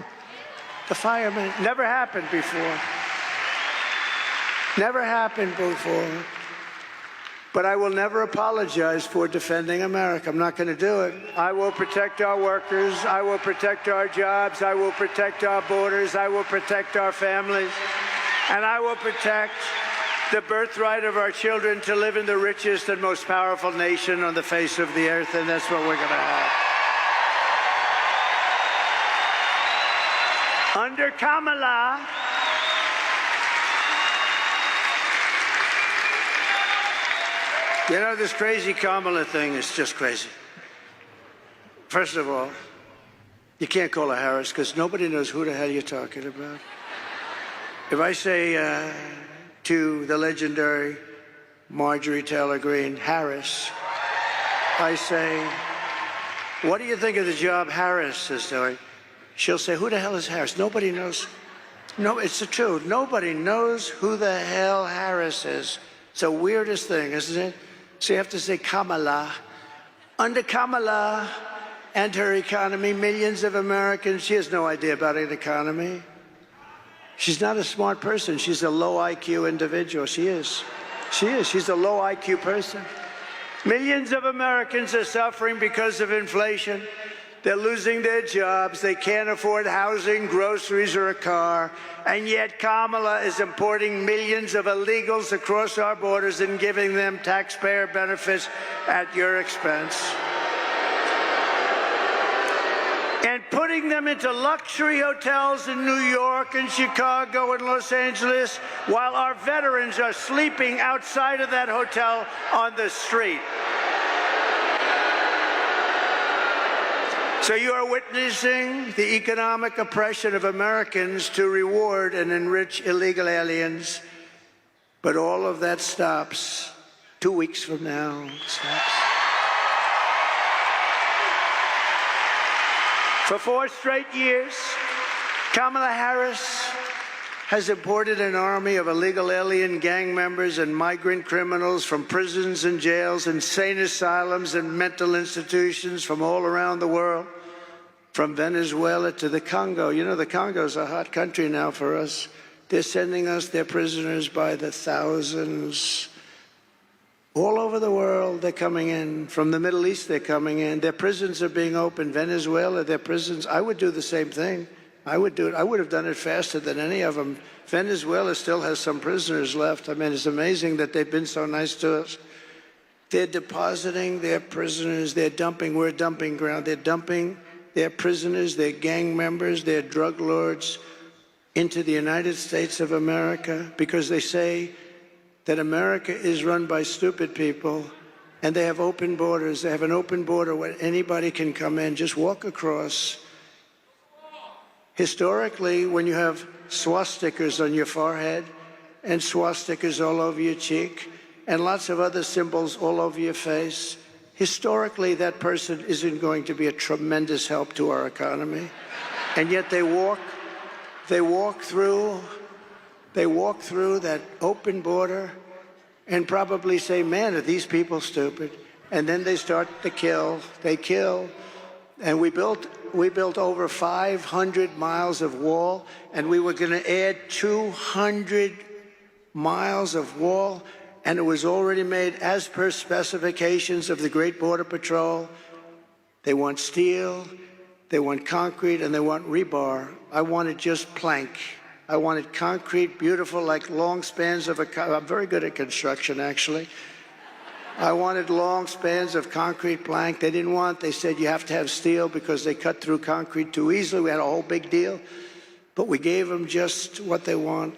The firemen. Never happened before. Never happened before. But I will never apologize for defending America. I'm not going to do it. I will protect our workers. I will protect our jobs. I will protect our borders. I will protect our families. And I will protect the birthright of our children to live in the richest and most powerful nation on the face of the earth. And that's what we're going to have. Under Kamala, you know, this crazy Kamala thing is just crazy. First of all, you can't call her Harris because nobody knows who the hell you're talking about. If I say to the legendary Marjorie Taylor Greene, Harris, I say, what do you think of the job Harris is doing? She'll say, who the hell is Harris? Nobody knows. No, it's the truth. Nobody knows who the hell Harris is. It's the weirdest thing, isn't it? So you have to say Kamala. Under Kamala and her economy, millions of Americans, she has no idea about an economy. She's not a smart person. She's a low IQ individual. She is. She is. She's a low IQ person. Millions of Americans are suffering because of inflation. They're losing their jobs. They can't afford housing, groceries, or a car. And yet Kamala is importing millions of illegals across our borders and giving them taxpayer benefits at your expense. And putting them into luxury hotels in New York and Chicago and Los Angeles while our veterans are sleeping outside of that hotel on the street. So you are witnessing the economic oppression of Americans to reward and enrich illegal aliens. But all of that stops 2 weeks from now. It stops. For 4 straight years, Kamala Harris has imported an army of illegal alien gang members and migrant criminals from prisons and jails, insane asylums and mental institutions from all around the world, from Venezuela to the Congo. You know, the Congo's a hot country now for us. They're sending us their prisoners by the thousands. All over the world, they're coming in. From the Middle East, they're coming in. Their prisons are being opened. Venezuela, their prisons. I would do the same thing. I would do it. I would have done it faster than any of them. Venezuela still has some prisoners left. I mean, it's amazing that they've been so nice to us. They're depositing their prisoners. They're dumping. We're a dumping ground. They're dumping their prisoners, their gang members, their drug lords into the United States of America because they say that America is run by stupid people and they have open borders. They have an open border where anybody can come in, just walk across. Historically, when you have swastikas on your forehead and swastikas all over your cheek and lots of other symbols all over your face, historically that person isn't going to be a tremendous help to our economy. And yet they walk through that open border and probably say, man, are these people stupid? And then they start to kill. They kill. And we built over 500 miles of wall, and we were going to add 200 miles of wall. and it was already made as per specifications of the Great Border Patrol. They want steel, they want concrete, and they want rebar. I wanted just plank. I wanted concrete, beautiful, like long spans of I'm very good at construction, actually. I wanted long spans of concrete plank. They didn't want, they said you have to have steel because they cut through concrete too easily. We had a whole big deal. But we gave them just what they want.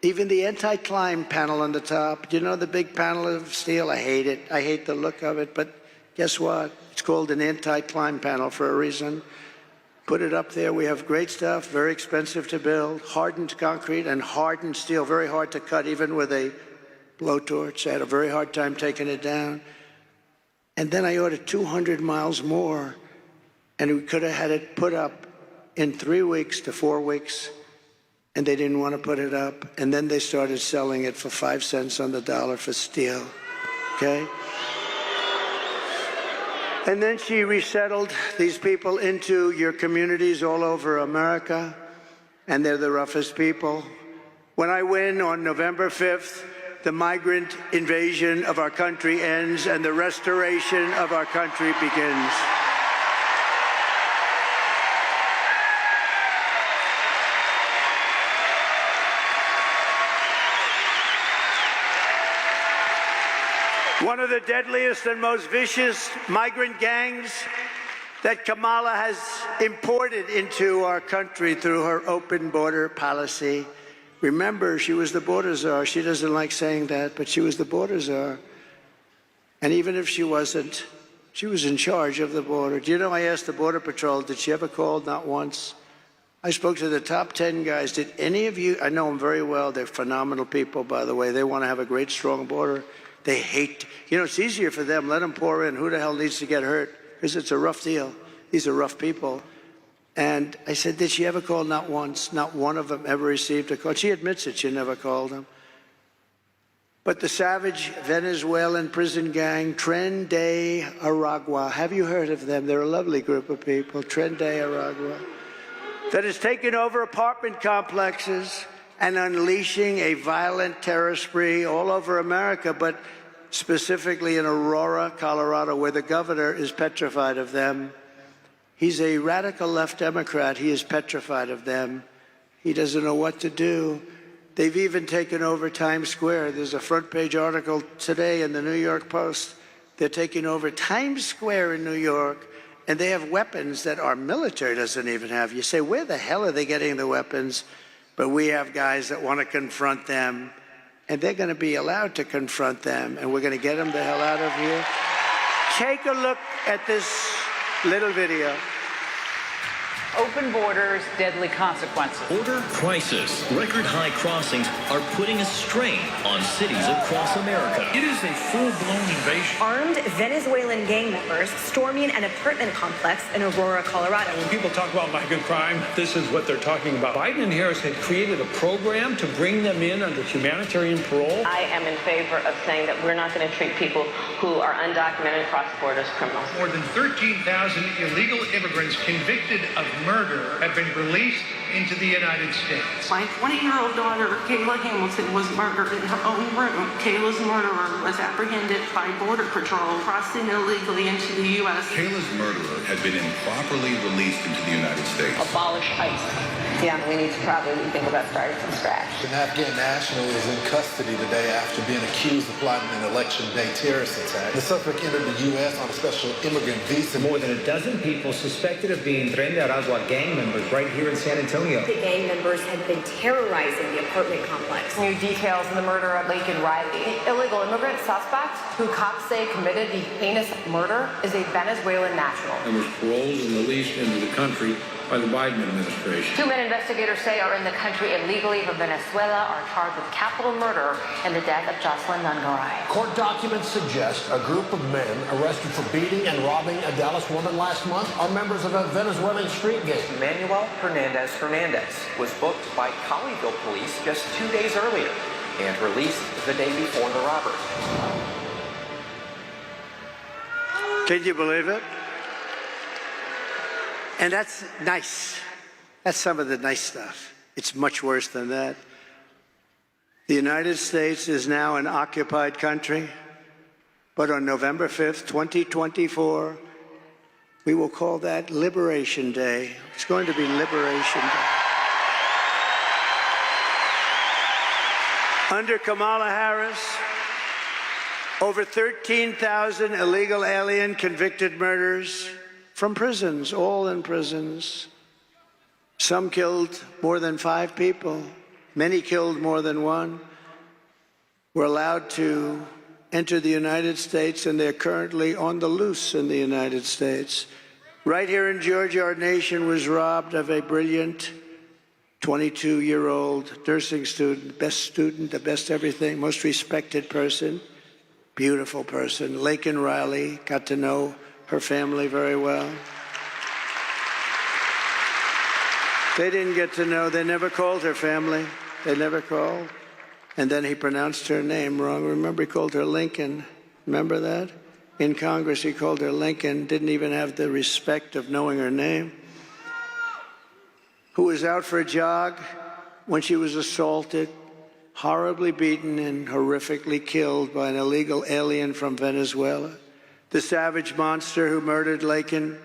Even the anti-climb panel on the top, you know, the big panel of steel, I hate it. I hate the look of it, but guess what? It's called an anti-climb panel for a reason. Put it up there. We have great stuff, very expensive to build, hardened concrete and hardened steel, very hard to cut even with a blowtorch. I had a very hard time taking it down. And then I ordered 200 miles more, and we could have had it put up in 3 weeks to 4 weeks, and they didn't want to put it up. And then they started selling it for 5 cents on the dollar for steel, okay? And then she resettled these people into your communities all over America, and they're the roughest people. When I win on November 5th, the migrant invasion of our country ends and the restoration of our country begins. One of the deadliest and most vicious migrant gangs that Kamala has imported into our country through her open border policy. Remember, she was the border czar. She doesn't like saying that, but she was the border czar. And even if she wasn't, she was in charge of the border. Do you know, I asked the Border Patrol, did she ever call? Not once. I spoke to the top 10 guys. Did any of you, I know them very well, they're phenomenal people, by the way. They want to have a great, strong border. They hate, you know, it's easier for them. Let them pour in. Who the hell needs to get hurt? Because it's a rough deal. These are rough people. And I said, did she ever call? Not once. Not one of them ever received a call. She admits it. She never called them. But the savage Venezuelan prison gang, Tren de Aragua, have you heard of them? They're a lovely group of people, Tren de Aragua, that has taken over apartment complexes and unleashing a violent terror spree all over America, but specifically in Aurora, Colorado, where the governor is petrified of them. He's a radical left Democrat. He is petrified of them. He doesn't know what to do. They've even taken over Times Square. There's a front page article today in the New York Post. They're taking over Times Square in New York, and they have weapons that our military doesn't even have. You say, where the hell are they getting the weapons? But we have guys that want to confront them, and they're going to be allowed to confront them, and we're going to get them the hell out of here. Take a look at this little video. Open borders, deadly consequences. Border crisis. Record high crossings are putting a strain on cities across America. It is a full-blown invasion. Armed Venezuelan gang members storming an apartment complex in Aurora, Colorado. When people talk about migrant crime, this is what they're talking about. Biden and Harris had created a program to bring them in under humanitarian parole. I am in favor of saying that we're not going to treat people who are undocumented cross-border as criminals. More than 13,000 illegal immigrants convicted of murder have been released into the United States. My 20-year-old daughter, Kayla Hamilton, was murdered in her own room. Kayla's murderer was apprehended by Border Patrol crossing illegally into the U.S. Kayla's murderer had been improperly released into the United States. Abolish ICE. Yeah, we need to probably think about starting from scratch. An Afghan national is in custody today after being accused of plotting an election day terrorist attack. The suspect entered the U.S. on a special immigrant visa. More than a dozen people suspected of being Tren de Aragua gang members right here in San Antonio. The gang members had been terrorizing the apartment complex. New details in the murder of Laken Riley. The illegal immigrant suspect, who cops say committed the heinous murder, is a Venezuelan national. And was paroled and released into the country by the Biden administration. 2 men investigators say are in the country illegally from Venezuela are charged with capital murder in the death of Jocelyn Nungaray. Court documents suggest a group of men arrested for beating and robbing a Dallas woman last month are members of a Venezuelan street gang. Manuel Hernandez was booked by Colleyville police just 2 days earlier and released the day before the robbery. Can you believe it? And that's nice. That's some of the nice stuff. It's much worse than that. The United States is now an occupied country, but on November 5th, 2024, we will call that Liberation Day. It's going to be Liberation Day. Under Kamala Harris, over 13,000 illegal alien convicted murders from prisons, all in prisons. Some killed more than 5 people. Many killed more than 1. Were allowed to enter the United States, and they're currently on the loose in the United States. Right here in Georgia, our nation was robbed of a brilliant 22-year-old nursing student, the best everything, most respected person, beautiful person. Laken Riley, got to know her family very well. They didn't get to know, they never called her family. They never called. And then he pronounced her name wrong. Remember, he called her Lincoln. Remember that? In Congress, he called her Lincoln, didn't even have the respect of knowing her name. Who was out for a jog when she was assaulted, horribly beaten, and horrifically killed by an illegal alien from Venezuela. The savage monster who murdered Laken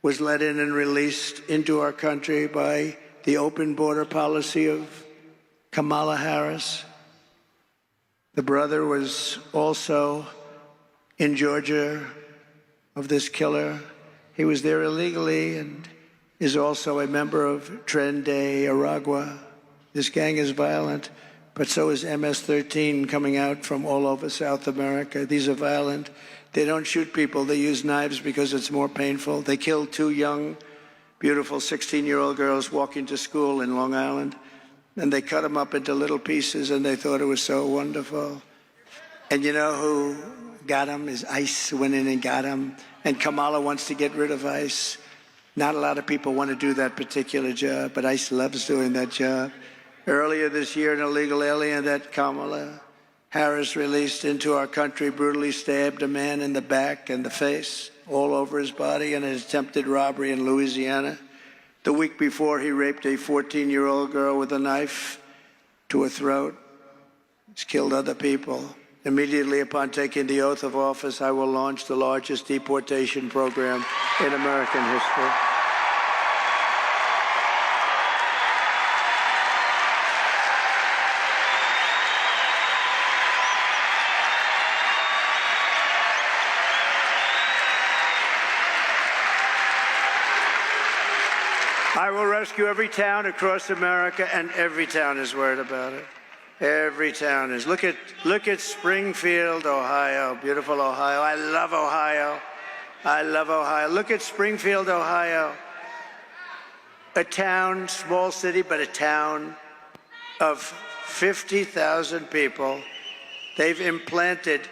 was let in and released into our country by the open border policy of Kamala Harris. The brother was also in Georgia of this killer. He was there illegally and is also a member of Tren de Aragua. This gang is violent, but so is MS-13 coming out from all over South America. These are violent. They don't shoot people. They use knives because it's more painful. They killed 2 young, beautiful 16-year-old girls walking to school in Long Island. And they cut them up into little pieces, and they thought it was so wonderful. And you know who got them? Is ICE went in and got them. And Kamala wants to get rid of ICE. Not a lot of people want to do that particular job, but ICE loves doing that job. Earlier this year, an illegal alien that Kamala Harris released into our country brutally stabbed a man in the back and the face, all over his body, in an attempted robbery in Louisiana. The week before, he raped a 14-year-old girl with a knife to her throat. He's killed other people. Immediately upon taking the oath of office, I will launch the largest deportation program in American history. I will rescue every town across America, and every town is worried about it. Every town is. Look at Springfield, Ohio, beautiful Ohio. I love Ohio. I love Ohio. Look at Springfield, Ohio. A town, small city, but a town of 50,000 people. They've implanted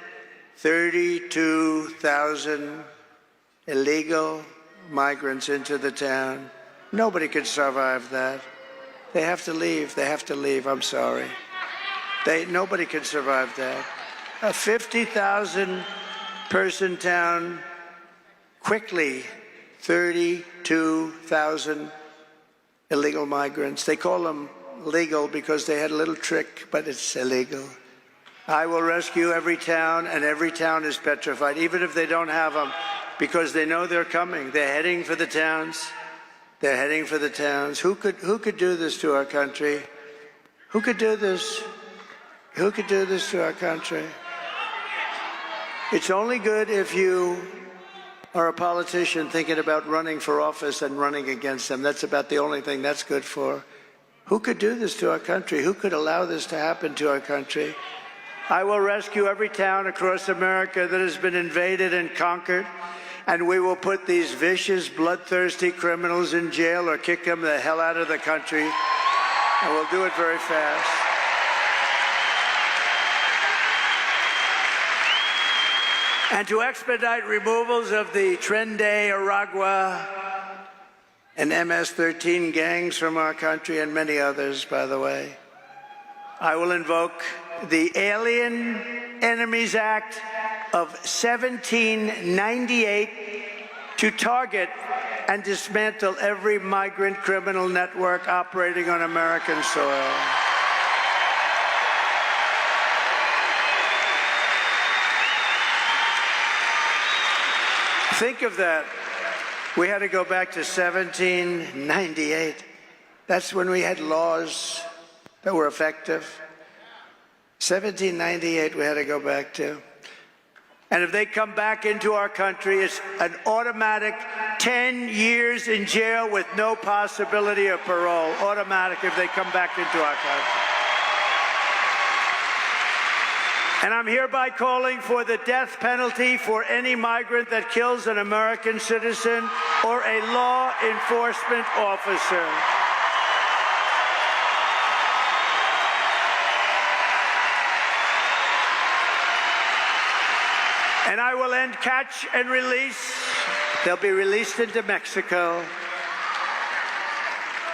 32,000 illegal migrants into the town. Nobody could survive that. They have to leave. They have to leave. I'm sorry. Nobody can survive that. A 50,000-person town, quickly 32,000 illegal migrants. They call them legal because they had a little trick, but it's illegal. I will rescue every town, and every town is petrified, even if they don't have them, because they know they're coming. They're heading for the towns. They're heading for the towns. Who could do this to our country? Who could do this? Who could do this to our country? It's only good if you are a politician thinking about running for office and running against them. That's about the only thing that's good for. Who could do this to our country? Who could allow this to happen to our country? I will rescue every town across America that has been invaded and conquered. And we will put these vicious, bloodthirsty criminals in jail or kick them the hell out of the country. And we'll do it very fast. And to expedite removals of the Tren de Aragua and MS-13 gangs from our country, and many others, by the way, I will invoke the Alien Enemies Act of 1798 to target and dismantle every migrant criminal network operating on American soil. Think of that. We had to go back to 1798. That's when we had laws that were effective. 1798 we had to go back to. And if they come back into our country, it's an automatic 10 years in jail with no possibility of parole. Automatic if they come back into our country. And I'm hereby calling for the death penalty for any migrant that kills an American citizen or a law enforcement officer. And I will end catch and release. They'll be released into Mexico.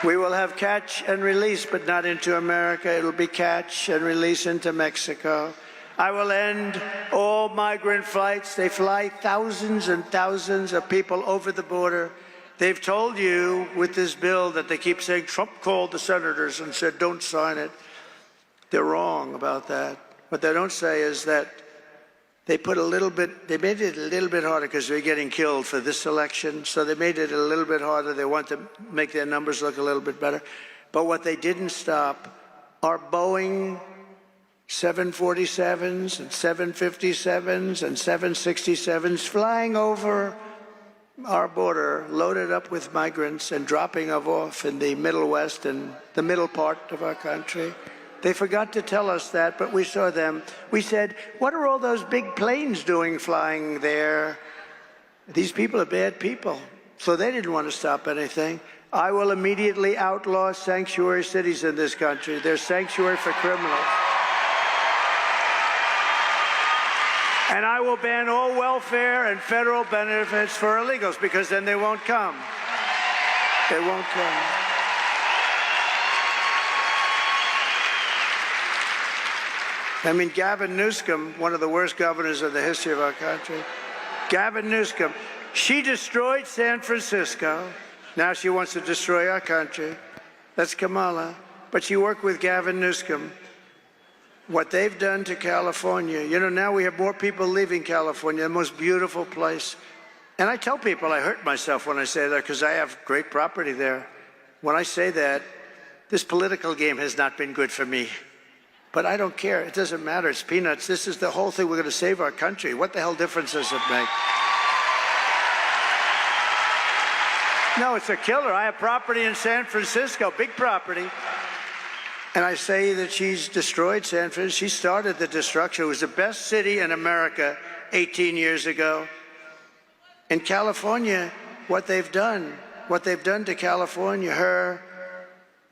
We will have catch and release, but not into America. It'll be catch and release into Mexico. I will end all migrant flights. They fly thousands and thousands of people over the border. They've told you with this bill that they keep saying Trump called the senators and said, don't sign it. They're wrong about that. What they don't say is that they made it a little bit harder because they're getting killed for this election. So they made it a little bit harder. They want to make their numbers look a little bit better. But what they didn't stop are Boeing 747s and 757s and 767s flying over our border, loaded up with migrants and dropping them off in the Middle West and the middle part of our country. They forgot to tell us that, but we saw them. We said, what are all those big planes doing flying there? These people are bad people. So they didn't want to stop anything. I will immediately outlaw sanctuary cities in this country. They're sanctuary for criminals. And I will ban all welfare and federal benefits for illegals, because then they won't come. They won't come. I mean, Gavin Newsom, one of the worst governors of the history of our country. Gavin Newsom, she destroyed San Francisco. Now she wants to destroy our country. That's Kamala. But she worked with Gavin Newsom. What they've done to California, you know, now we have more people leaving California, the most beautiful place. And I tell people I hurt myself when I say that because I have great property there. When I say that, this political game has not been good for me. But I don't care. It doesn't matter. It's peanuts. This is the whole thing. We're going to save our country. What the hell difference does it make? No, it's a killer. I have property in San Francisco, big property. And I say that she's destroyed San Francisco. She started the destruction. It was the best city in America 18 years ago. In California, what they've done to California, her,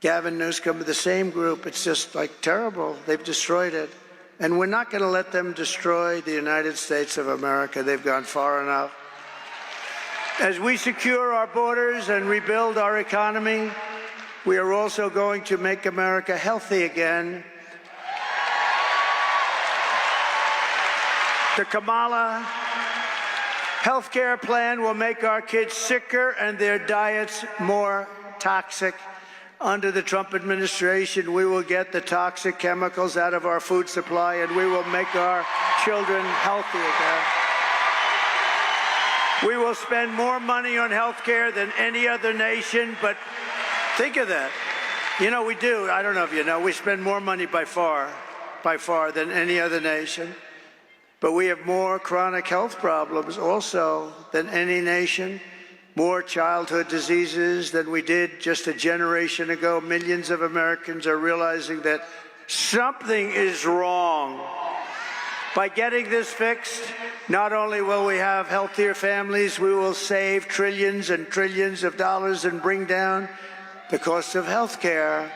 Gavin Newsom, the same group, it's just like terrible. They've destroyed it. And we're not going to let them destroy the United States of America. They've gone far enough. As we secure our borders and rebuild our economy, we are also going to make America healthy again. The Kamala health care plan will make our kids sicker and their diets more toxic. Under the Trump administration, we will get the toxic chemicals out of our food supply, and we will make our children healthy again. We will spend more money on health care than any other nation, but think of that. You know, we do. I don't know if you know. We spend more money by far than any other nation. But we have more chronic health problems also than any nation. More childhood diseases than we did just a generation ago. Millions of Americans are realizing that something is wrong. By getting this fixed, not only will we have healthier families, we will save trillions and trillions of dollars and bring down the cost of health care.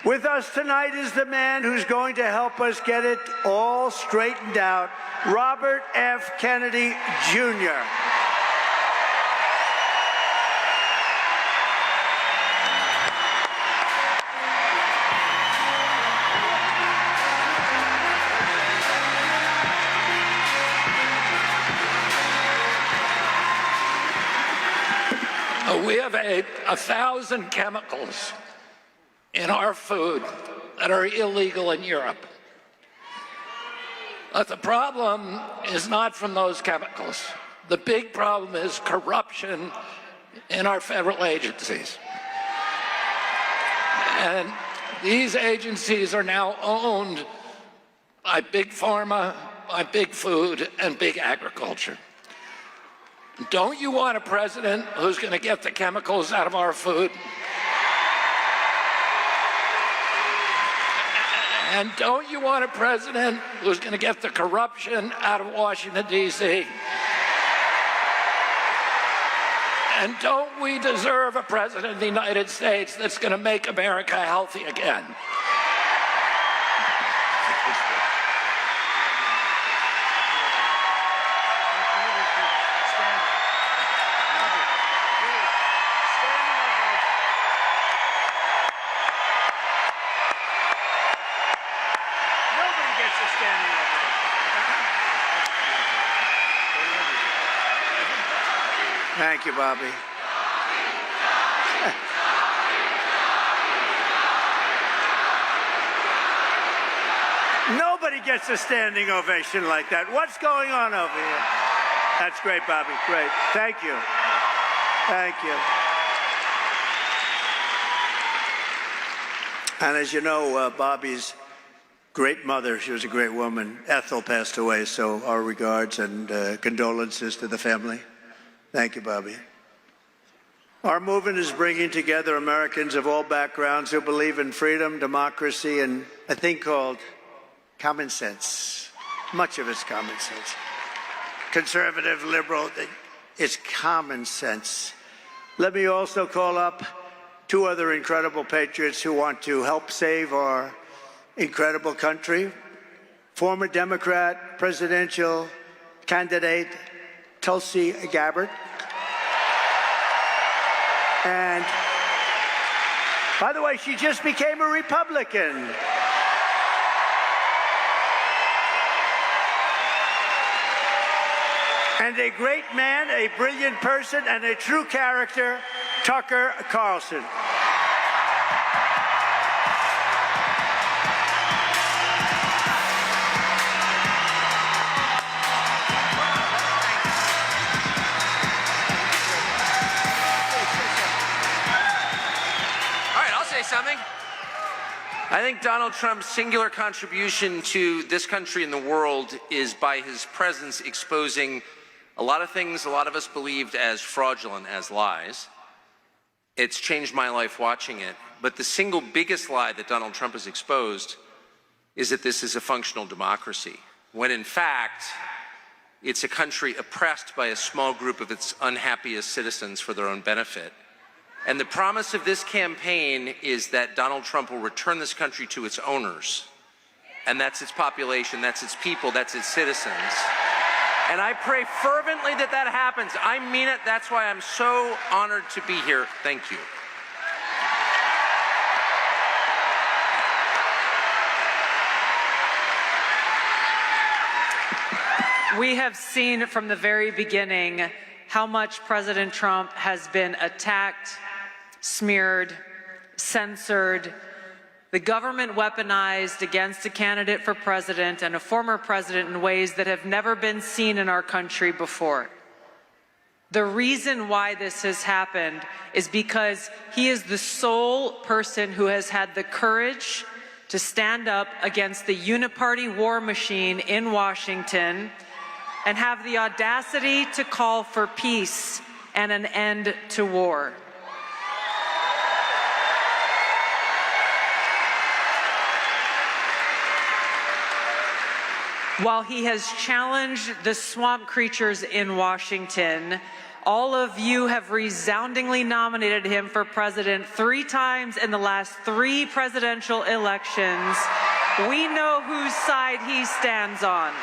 With us tonight is the man who's going to help us get it all straightened out, Robert F. Kennedy, Jr. We have 1,000 chemicals in our food that are illegal in Europe. But the problem is not from those chemicals. The big problem is corruption in our federal agencies. And these agencies are now owned by big pharma, by big food, and big agriculture. Don't you want a president who's going to get the chemicals out of our food? And don't you want a president who's going to get the corruption out of Washington, D.C.? And don't we deserve a president of the United States that's going to make America healthy again? Thank you, Bobby. Nobody gets a standing ovation like that. What's going on over here? That's great, Bobby. Great. Thank you. Thank you. And as you know, Bobby's great mother, she was a great woman, Ethel, passed away, so our regards and condolences to the family. Thank you, Bobby. Our movement is bringing together Americans of all backgrounds who believe in freedom, democracy, and a thing called common sense. Much of it's common sense. Conservative, liberal, it's common sense. Let me also call up two other incredible patriots who want to help save our incredible country. Former Democrat presidential candidate Tulsi Gabbard. And, by the way, she just became a Republican. And a great man, a brilliant person, and a true character, Tucker Carlson. Something? I think Donald Trump's singular contribution to this country and the world is by his presence exposing a lot of things a lot of us believed as fraudulent, as lies. It's changed my life watching it. But the single biggest lie that Donald Trump has exposed is that this is a functional democracy, when in fact, it's a country oppressed by a small group of its unhappiest citizens for their own benefit. And the promise of this campaign is that Donald Trump will return this country to its owners. And that's its population, that's its people, that's its citizens. And I pray fervently that that happens. I mean it. That's why I'm so honored to be here. Thank you. We have seen from the very beginning how much President Trump has been attacked, smeared, censored, the government weaponized against a candidate for president and a former president in ways that have never been seen in our country before. The reason why this has happened is because he is the sole person who has had the courage to stand up against the uniparty war machine in Washington and have the audacity to call for peace and an end to war. While he has challenged the swamp creatures in Washington, all of you have resoundingly nominated him for president 3 times in the last 3 presidential elections. We know whose side he stands on.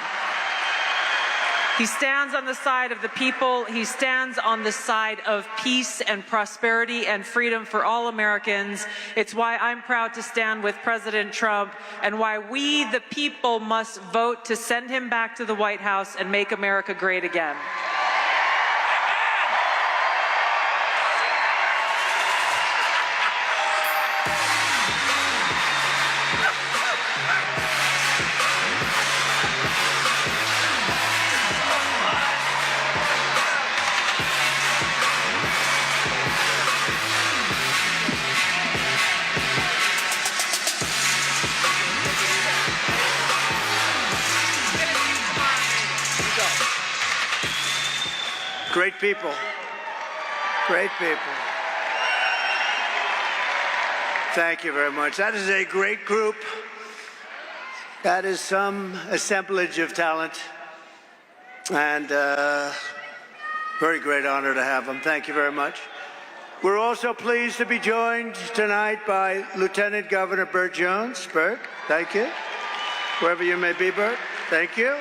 He stands on the side of the people. He stands on the side of peace and prosperity and freedom for all Americans. It's why I'm proud to stand with President Trump and why we, the people, must vote to send him back to the White House and make America great again. Great people. Great people. Thank you very much. That is a great group. That is some assemblage of talent. And very great honor to have them. Thank you very much. We're also pleased to be joined tonight by Lieutenant Governor Burt Jones. Burt, thank you. Wherever you may be, Burt, thank you.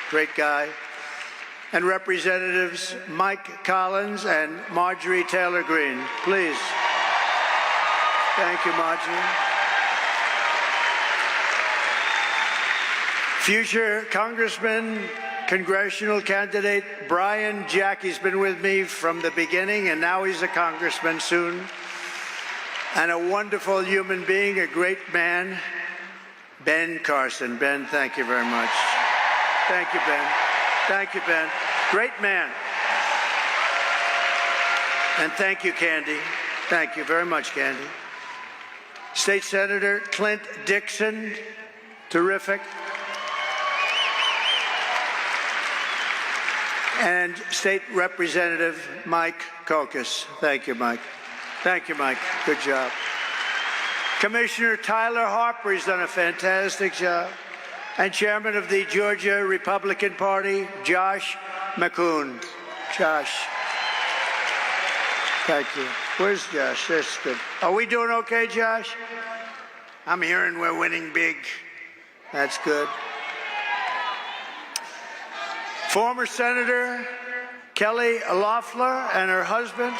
Great guy. And Representatives Mike Collins and Marjorie Taylor Greene, please. Thank you, Marjorie. Future Congressman, congressional candidate Brian Jackie's been with me from the beginning, and now he's a congressman soon. And a wonderful human being, a great man, Ben Carson. Ben, thank you very much. Thank you, Ben. Thank you, Ben. Great man. And thank you, Candy. Thank you very much, Candy. State Senator Clint Dixon, terrific. And State Representative Mike Kokas. Thank you, Mike. Thank you, Mike. Good job. Commissioner Tyler Harper has done a fantastic job. And Chairman of the Georgia Republican Party, Josh McCoon. Josh. Thank you. Where's Josh? That's good. Are we doing okay, Josh? I'm hearing we're winning big. That's good. Former Senator Kelly Loeffler and her husband.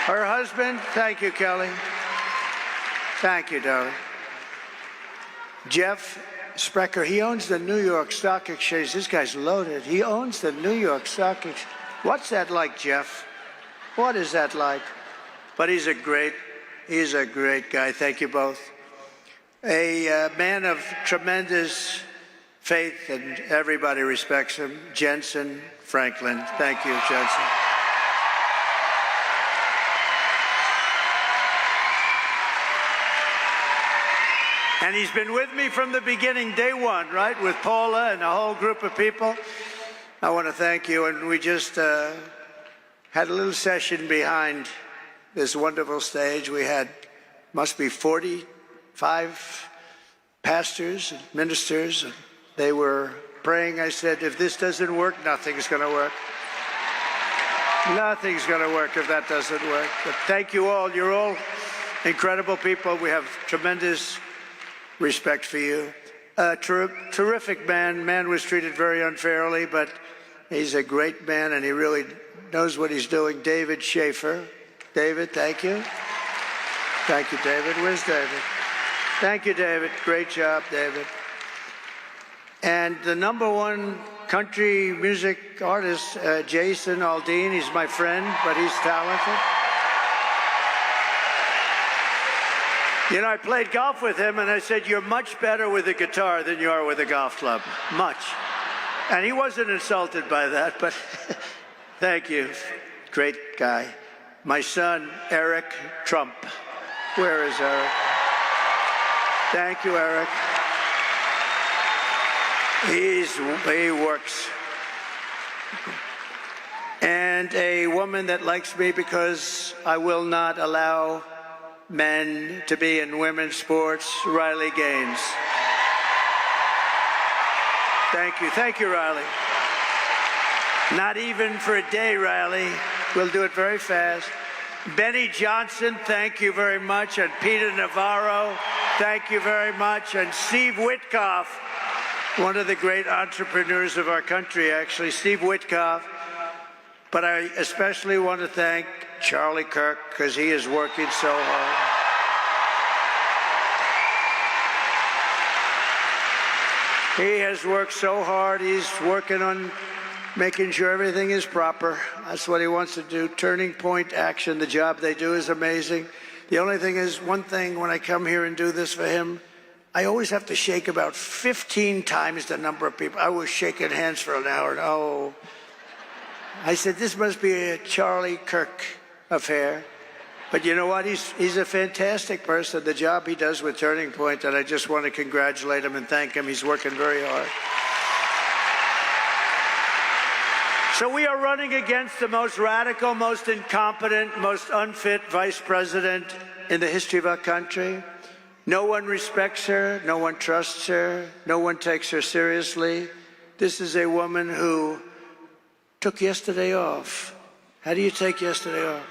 Her husband, thank you, Kelly. Thank you, darling. Jeff Sprecher, he owns the New York Stock Exchange. This guy's loaded. He owns the New York Stock Exchange. What's that like, Jeff? What is that like? But he's a great guy. Thank you both. A man of tremendous faith, and everybody respects him. Jentezen Franklin. Thank you, Jentezen. And he's been with me from the beginning, day one, right, with Paula and a whole group of people. I want to thank you. And we just had a little session behind this wonderful stage. We had, must be 45 pastors and ministers. And they were praying. I said, if this doesn't work, nothing's going to work. Nothing's going to work if that doesn't work. But thank you all. You're all incredible people. We have tremendous respect for you. Terrific man. Man was treated very unfairly, but he's a great man, and he really knows what he's doing. David Schaefer. David, thank you. Thank you, David. Where's David? Thank you, David. Great job, David. And the #1 country music artist, Jason Aldean. He's my friend, but he's talented. You know, I played golf with him, and I said, you're much better with a guitar than you are with a golf club. Much. And he wasn't insulted by that, but thank you. Great guy. My son, Eric Trump. Where is Eric? Thank you, Eric. He works. And a woman that likes me because I will not allow men to be in women's sports, Riley Gaines. Thank you. Thank you, Riley. Not even for a day, Riley. We'll do it very fast. Benny Johnson, thank you very much. And Peter Navarro, thank you very much. And Steve Witkoff, one of the great entrepreneurs of our country, actually, Steve Witkoff. But I especially want to thank Charlie Kirk, because he is working so hard. He has worked so hard. He's working on making sure everything is proper. That's what he wants to do. Turning Point Action, the job they do is amazing. The only thing is, one thing when I come here and do this for him, I always have to shake about 15 times the number of people. I was shaking hands for an hour. And, oh, I said, this must be a Charlie Kirk affair. But you know what? He's a fantastic person. The job he does with Turning Point, and I just want to congratulate him and thank him. He's working very hard. So we are running against the most radical, most incompetent, most unfit vice president in the history of our country. No one respects her. No one trusts her. No one takes her seriously. This is a woman who took yesterday off. How do you take yesterday off?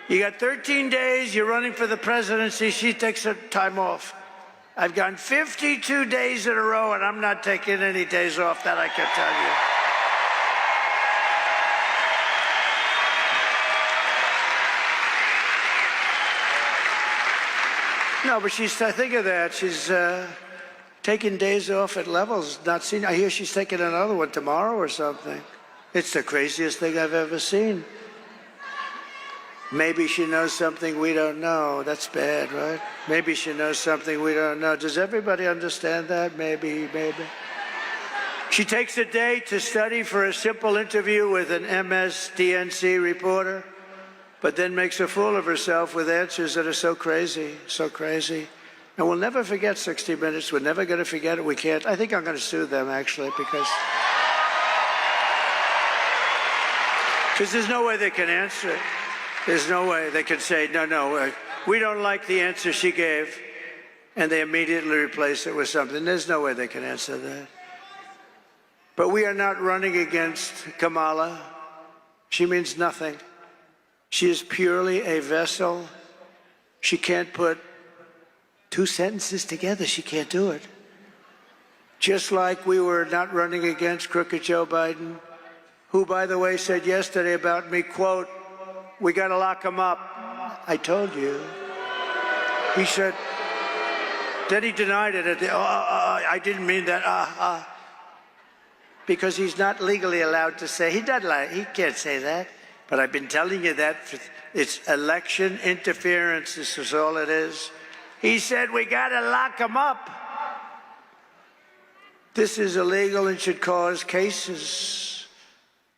You got 13 days, you're running for the presidency, she takes her time off. I've gone 52 days in a row, and I'm not taking any days off, that I can tell you. No, but think of that, she's taking days off at levels not seen. I hear she's taking another one tomorrow or something. It's the craziest thing I've ever seen. Maybe she knows something we don't know. That's bad, right? Maybe she knows something we don't know. Does everybody understand that? Maybe. She takes a day to study for a simple interview with an MSDNC reporter, but then makes a fool of herself with answers that are so crazy. And we'll never forget 60 Minutes. We're never going to forget it. We can't. I think I'm going to sue them, actually, because there's no way they can answer it. There's no way they can say, no, we don't like the answer she gave, and they immediately replace it with something. There's no way they can answer that. But we are not running against Kamala. She means nothing. She is purely a vessel. She can't put two sentences together. She can't do it. Just like we were not running against crooked Joe Biden, who, by the way, said yesterday about me, quote, "We got to lock him up." I told you. He said, then he denied it. I didn't mean that. Because he's not legally allowed to say. He can't say that. But I've been telling you that. It's election interference. This is all it is. He said, we got to lock him up. This is illegal and should cause cases.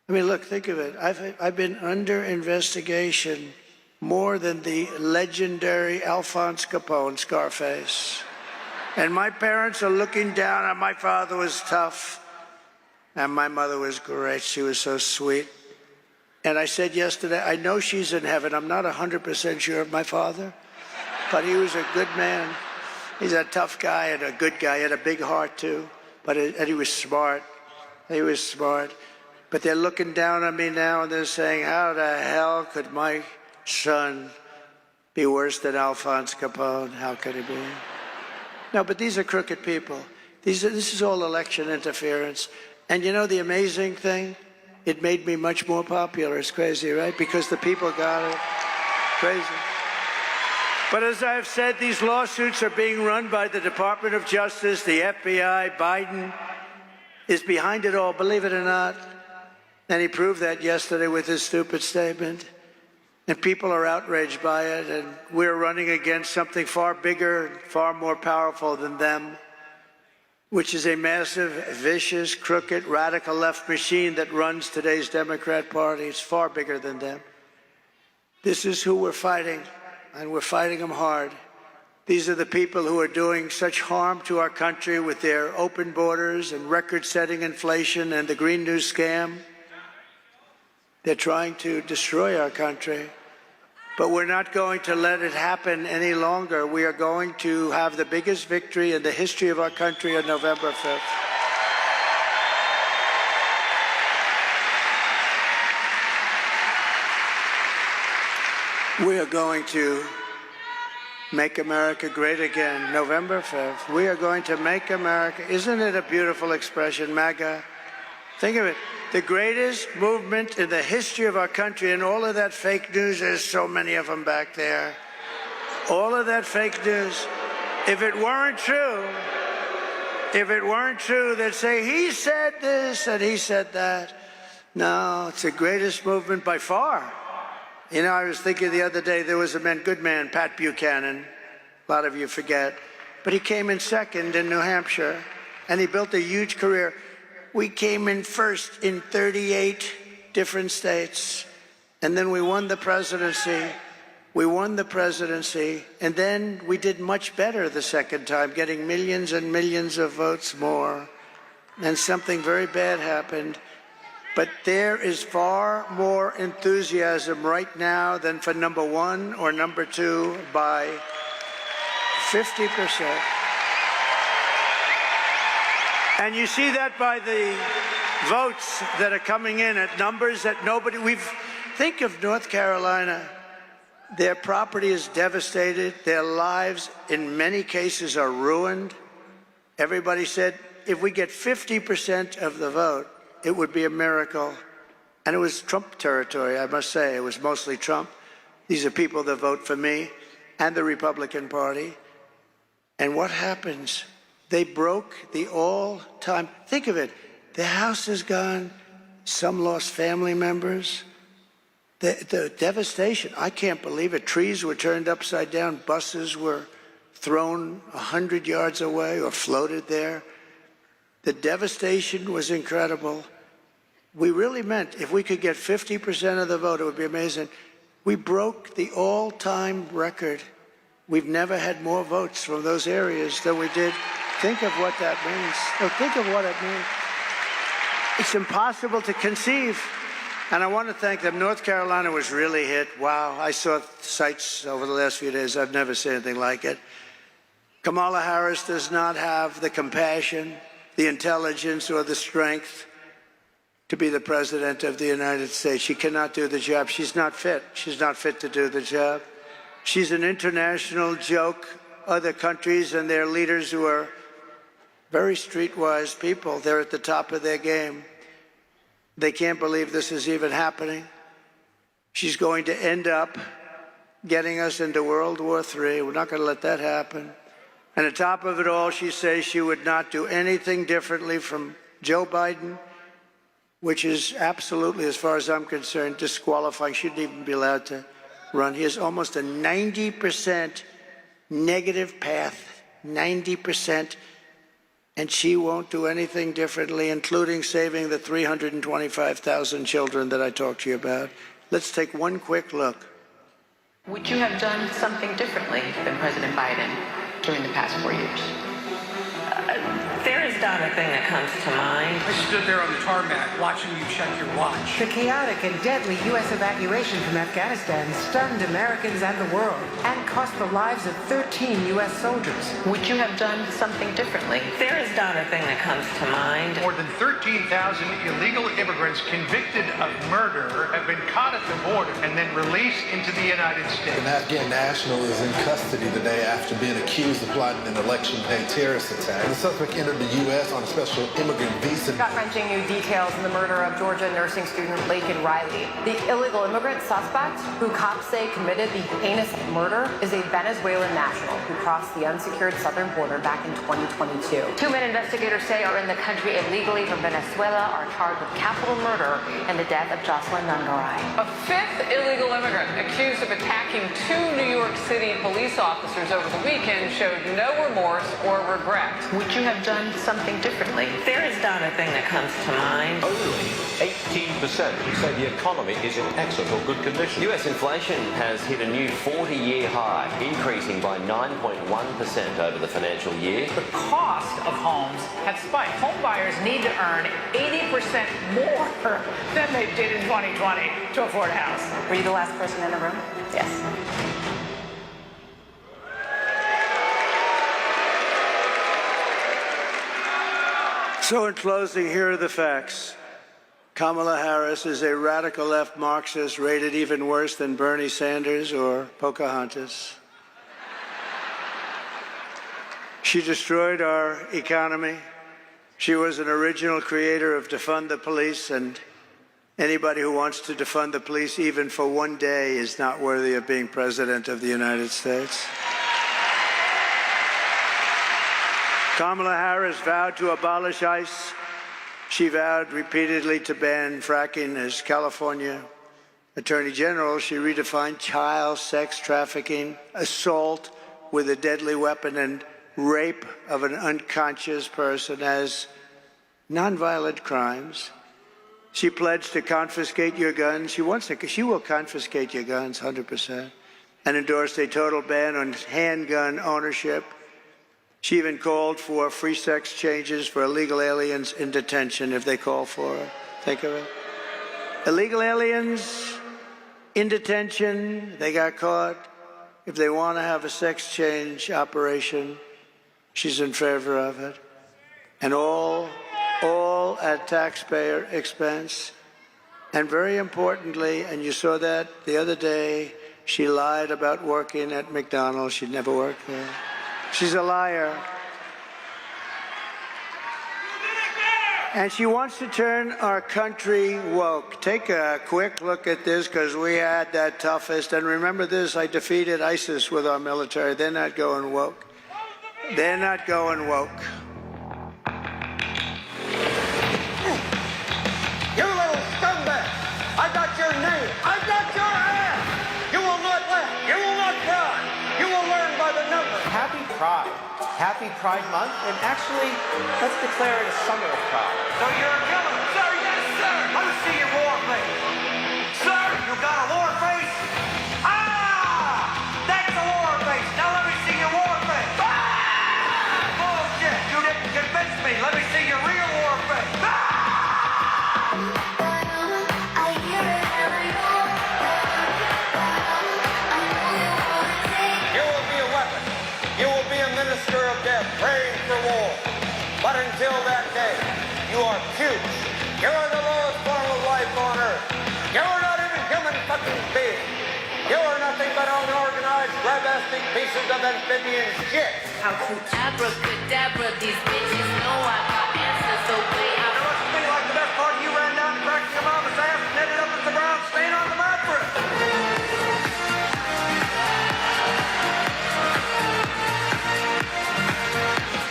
I mean, look, think of it. I've been under investigation more than the legendary Alphonse Capone, Scarface. And my parents are looking down, and my father was tough, and my mother was great. She was so sweet. And I said yesterday, I know she's in heaven. I'm not 100% sure of my father, but he was a good man. He's a tough guy and a good guy. He had a big heart, too, and he was smart. He was smart. But they're looking down on me now, and they're saying, how the hell could my son be worse than Alphonse Capone? How could he be? No, but these are crooked people. This is all election interference. And you know the amazing thing? It made me much more popular. It's crazy, right? Because the people got it. Crazy. But as I've said, these lawsuits are being run by the Department of Justice, the FBI. Biden is behind it all, believe it or not. And he proved that yesterday with his stupid statement. And people are outraged by it, and we're running against something far bigger, far more powerful than them, which is a massive, vicious, crooked, radical left machine that runs today's Democrat Party. It's far bigger than them. This is who we're fighting, and we're fighting them hard. These are the people who are doing such harm to our country with their open borders and record-setting inflation and the Green New scam. They're trying to destroy our country, but we're not going to let it happen any longer. We are going to have the biggest victory in the history of our country on November 5th. We are going to make America great again, November 5th. We are going to make America. Isn't it a beautiful expression, MAGA? Think of it. The greatest movement in the history of our country, and all of that fake news, there's so many of them back there. All of that fake news. If it weren't true, they'd say, he said this and he said that. No, it's the greatest movement by far. You know, I was thinking the other day, there was a good man, Pat Buchanan. A lot of you forget. But he came in second in New Hampshire, and he built a huge career. We came in first in 38 different states, and then we won the presidency. And then we did much better the second time, getting millions and millions of votes more. And something very bad happened. But there is far more enthusiasm right now than for number 1 or number 2 by 50%. And you see that by the votes that are coming in at numbers that nobody, think of North Carolina. Their property is devastated. Their lives, in many cases, are ruined. Everybody said, if we get 50% of the vote, it would be a miracle. And it was Trump territory, I must say. It was mostly Trump. These are people that vote for me and the Republican Party. And what happens? They broke the all-time, think of it, the house is gone, some lost family members. The devastation, I can't believe it. Trees were turned upside down, buses were thrown 100 yards away or floated there. The devastation was incredible. We really meant if we could get 50% of the vote, it would be amazing. We broke the all-time record. We've never had more votes from those areas than we did. Think of what that means. So think of what it means. It's impossible to conceive. And I want to thank them. North Carolina was really hit. Wow, I saw sites over the last few days. I've never seen anything like it. Kamala Harris does not have the compassion, the intelligence, or the strength to be the president of the United States. She cannot do the job. She's not fit. She's not fit to do the job. She's an international joke. Other countries and their leaders who are very streetwise people, they're at the top of their game. They can't believe this is even happening. She's going to end up getting us into World War III. We're not going to let that happen. And on top of it all, she says she would not do anything differently from Joe Biden, which is absolutely, as far as I'm concerned, disqualifying. She shouldn't even be allowed to run. He has almost a 90% negative path, 90%. And she won't do anything differently, including saving the 325,000 children that I talked to you about. Let's take one quick look. Would you have done something differently than President Biden during the past 4 years? There is not a thing that comes to mind. I stood there on the tarmac watching you check your watch. The chaotic and deadly U.S. evacuation from Afghanistan stunned Americans and the world and cost the lives of 13 U.S. soldiers. Would you have done something differently? There is not a thing that comes to mind. More than 13,000 illegal immigrants convicted of murder have been caught at the border and then released into the United States. An Afghan national is in custody today after being accused of plotting an election day terrorist attack. The suspect entered the U.S. on a special immigrant visa. Gut-wrenching new details in the murder of Georgia nursing student Laken Riley. The illegal immigrant suspect, who cops say committed the heinous murder, is a Venezuelan national who crossed the unsecured southern border back in 2022. 2 men investigators say are in the country illegally from Venezuela are charged with capital murder and the death of Jocelyn Nungaray. A 5th illegal immigrant accused of attacking 2 New York City police officers over the weekend showed no remorse or regret. Would you have done something differently? There is not a thing that comes to mind. Only 18% say the economy is in excellent or good condition. U.S. inflation has hit a new 40-year high, increasing by 9.1% over the financial year. The cost of homes have spiked. Home buyers need to earn 80% more than they did in 2020 to afford a house. Were you the last person in the room? Yes. So in closing, here are the facts. Kamala Harris is a radical left Marxist rated even worse than Bernie Sanders or Pocahontas. She destroyed our economy. She was an original creator of defund the police, and anybody who wants to defund the police even for one day is not worthy of being president of the United States. Kamala Harris vowed to abolish ICE. She vowed repeatedly to ban fracking. As California Attorney General, she redefined child sex trafficking, assault with a deadly weapon, and rape of an unconscious person as nonviolent crimes. She pledged to confiscate your guns. She will confiscate your guns 100%, and endorsed a total ban on handgun ownership. She even called for free sex changes for illegal aliens in detention if they call for it. Think of it. Illegal aliens in detention, they got caught. If they want to have a sex change operation, she's in favor of it. And all at taxpayer expense. And very importantly, and you saw that the other day, she lied about working at McDonald's. She'd never worked there. She's a liar. And she wants to turn our country woke. Take a quick look at this, because we had that toughest. And remember this, I defeated ISIS with our military. They're not going woke. They're not going woke. You little scumbag! I got your name! I got your ass! You will not laugh! You will not cry! You will learn by the numbers! Happy Pride. Happy Pride Month, and actually, let's declare it a summer of pride. So you're a killer? Sir, yes, sir! Let me see your war face! Sir, you got a war face? Ah! That's a war face! Now let me see your war face! Ah! Bullshit! You didn't convince me! Let me see your real war face! Ah! You will be a weapon. You will be a minister of death, praying for war. But until that day, you are puke. You are the lowest form of life on earth. You are not even human fucking beings. You are nothing but unorganized, grabastic pieces of amphibian shit. How could abracadabra, these bitches know I got answers, so wait. It looks to me like the best part of you ran down and cracked your mama's ass and ended up as the brown stain on the mattress.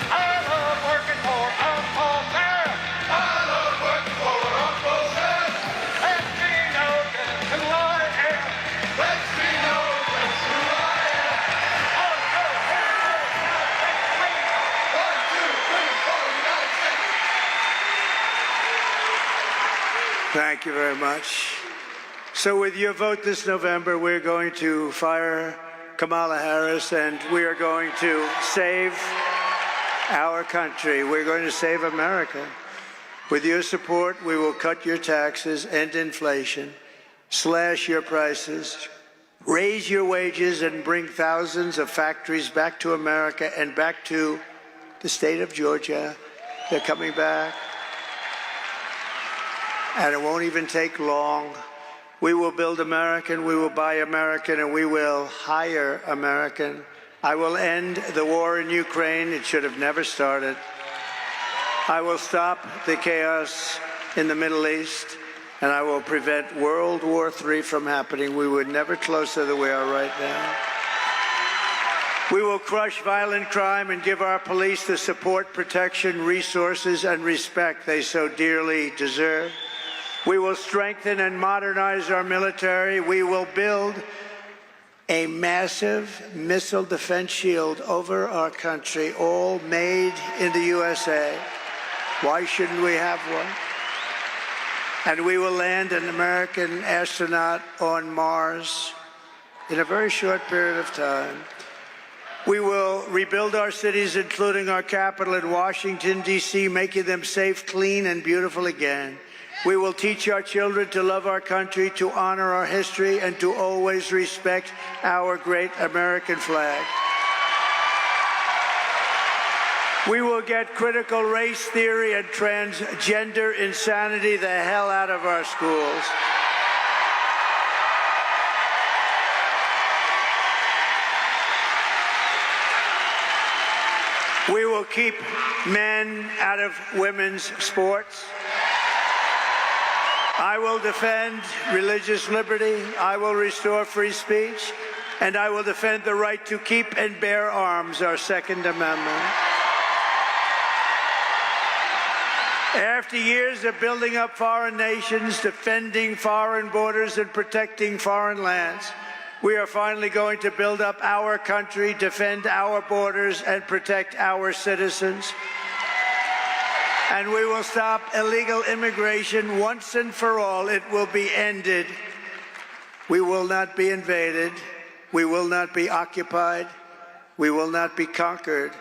I love working for Uncle Sam. I love working for Uncle Sam. Let me know just who I am. Let me know just who I am. Oh, no, One, two, three, four, United States. Thank you very much. So with your vote this November, we're going to fire Kamala Harris, and we are going to save our country. We're going to save America. With your support, we will cut your taxes, end inflation, slash your prices, raise your wages, and bring thousands of factories back to America and back to the state of Georgia. They're coming back. And it won't even take long. We will build American, we will buy American, and we will hire American. I will end the war in Ukraine. It should have never started. I will stop the chaos in the Middle East, and I will prevent World War III from happening. We were never closer than we are right now. We will crush violent crime and give our police the support, protection, resources, and respect they so dearly deserve. We will strengthen and modernize our military. We will build a massive missile defense shield over our country, all made in the USA. Why shouldn't we have one? And we will land an American astronaut on Mars in a very short period of time. We will rebuild our cities, including our capital in Washington, D.C., making them safe, clean, and beautiful again. We will teach our children to love our country, to honor our history, and to always respect our great American flag. We will get critical race theory and transgender insanity the hell out of our schools. We will keep men out of women's sports. I will defend religious liberty, I will restore free speech, and I will defend the right to keep and bear arms, our Second Amendment. After years of building up foreign nations, defending foreign borders, and protecting foreign lands, we are finally going to build up our country, defend our borders, and protect our citizens. And we will stop illegal immigration once and for all. It will be ended. We will not be invaded. We will not be occupied. We will not be conquered.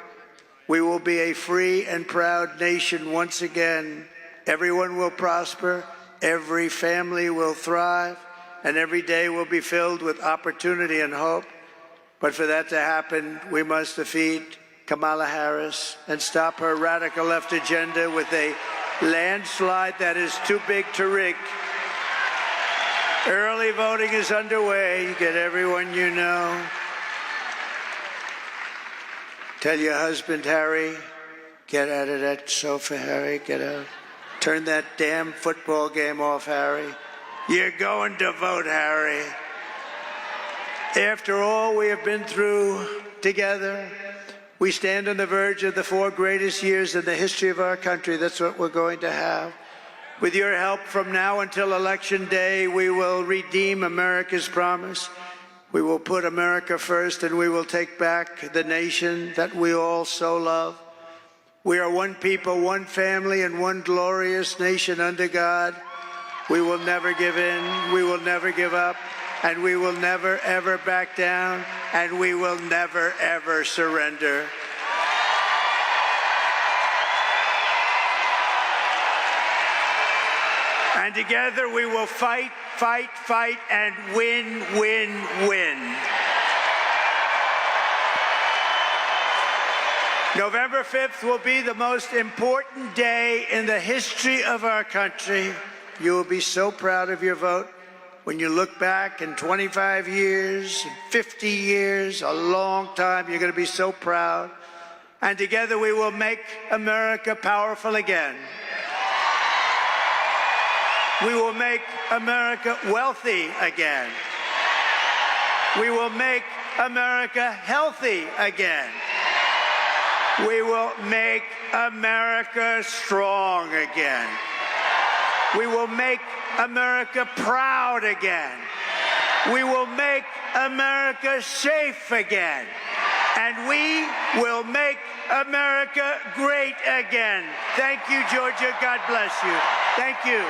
We will be a free and proud nation once again. Everyone will prosper. every family will thrive, and every day will be filled with opportunity and hope. But for that to happen, we must defeat Kamala Harris and stop her radical left agenda with a landslide that is too big to rig. Early voting is underway. Get everyone you know. Tell your husband, Harry, get out of that sofa, Harry, get out. Turn that damn football game off, Harry. You're going to vote, Harry. After all we have been through together, we stand on the verge of the 4 greatest years in the history of our country. That's what we're going to have. With your help, from now until Election Day, we will redeem America's promise. We will put America first, and we will take back the nation that we all so love. We are one people, one family, and one glorious nation under God. We will never give in, we will never give up, and we will never, ever back down, and we will never, ever surrender. And together we will fight, fight, fight, and win, win, win. November 5th will be the most important day in the history of our country. You will be so proud of your vote when you look back in 25 years, 50 years, a long time. You're going to be so proud. And together we will make America powerful again. We will make America wealthy again. We will make America healthy again. We will make America strong again. We will make America proud again. We will make America safe again. And we will make America great again. Thank you, Georgia. God bless you. Thank you.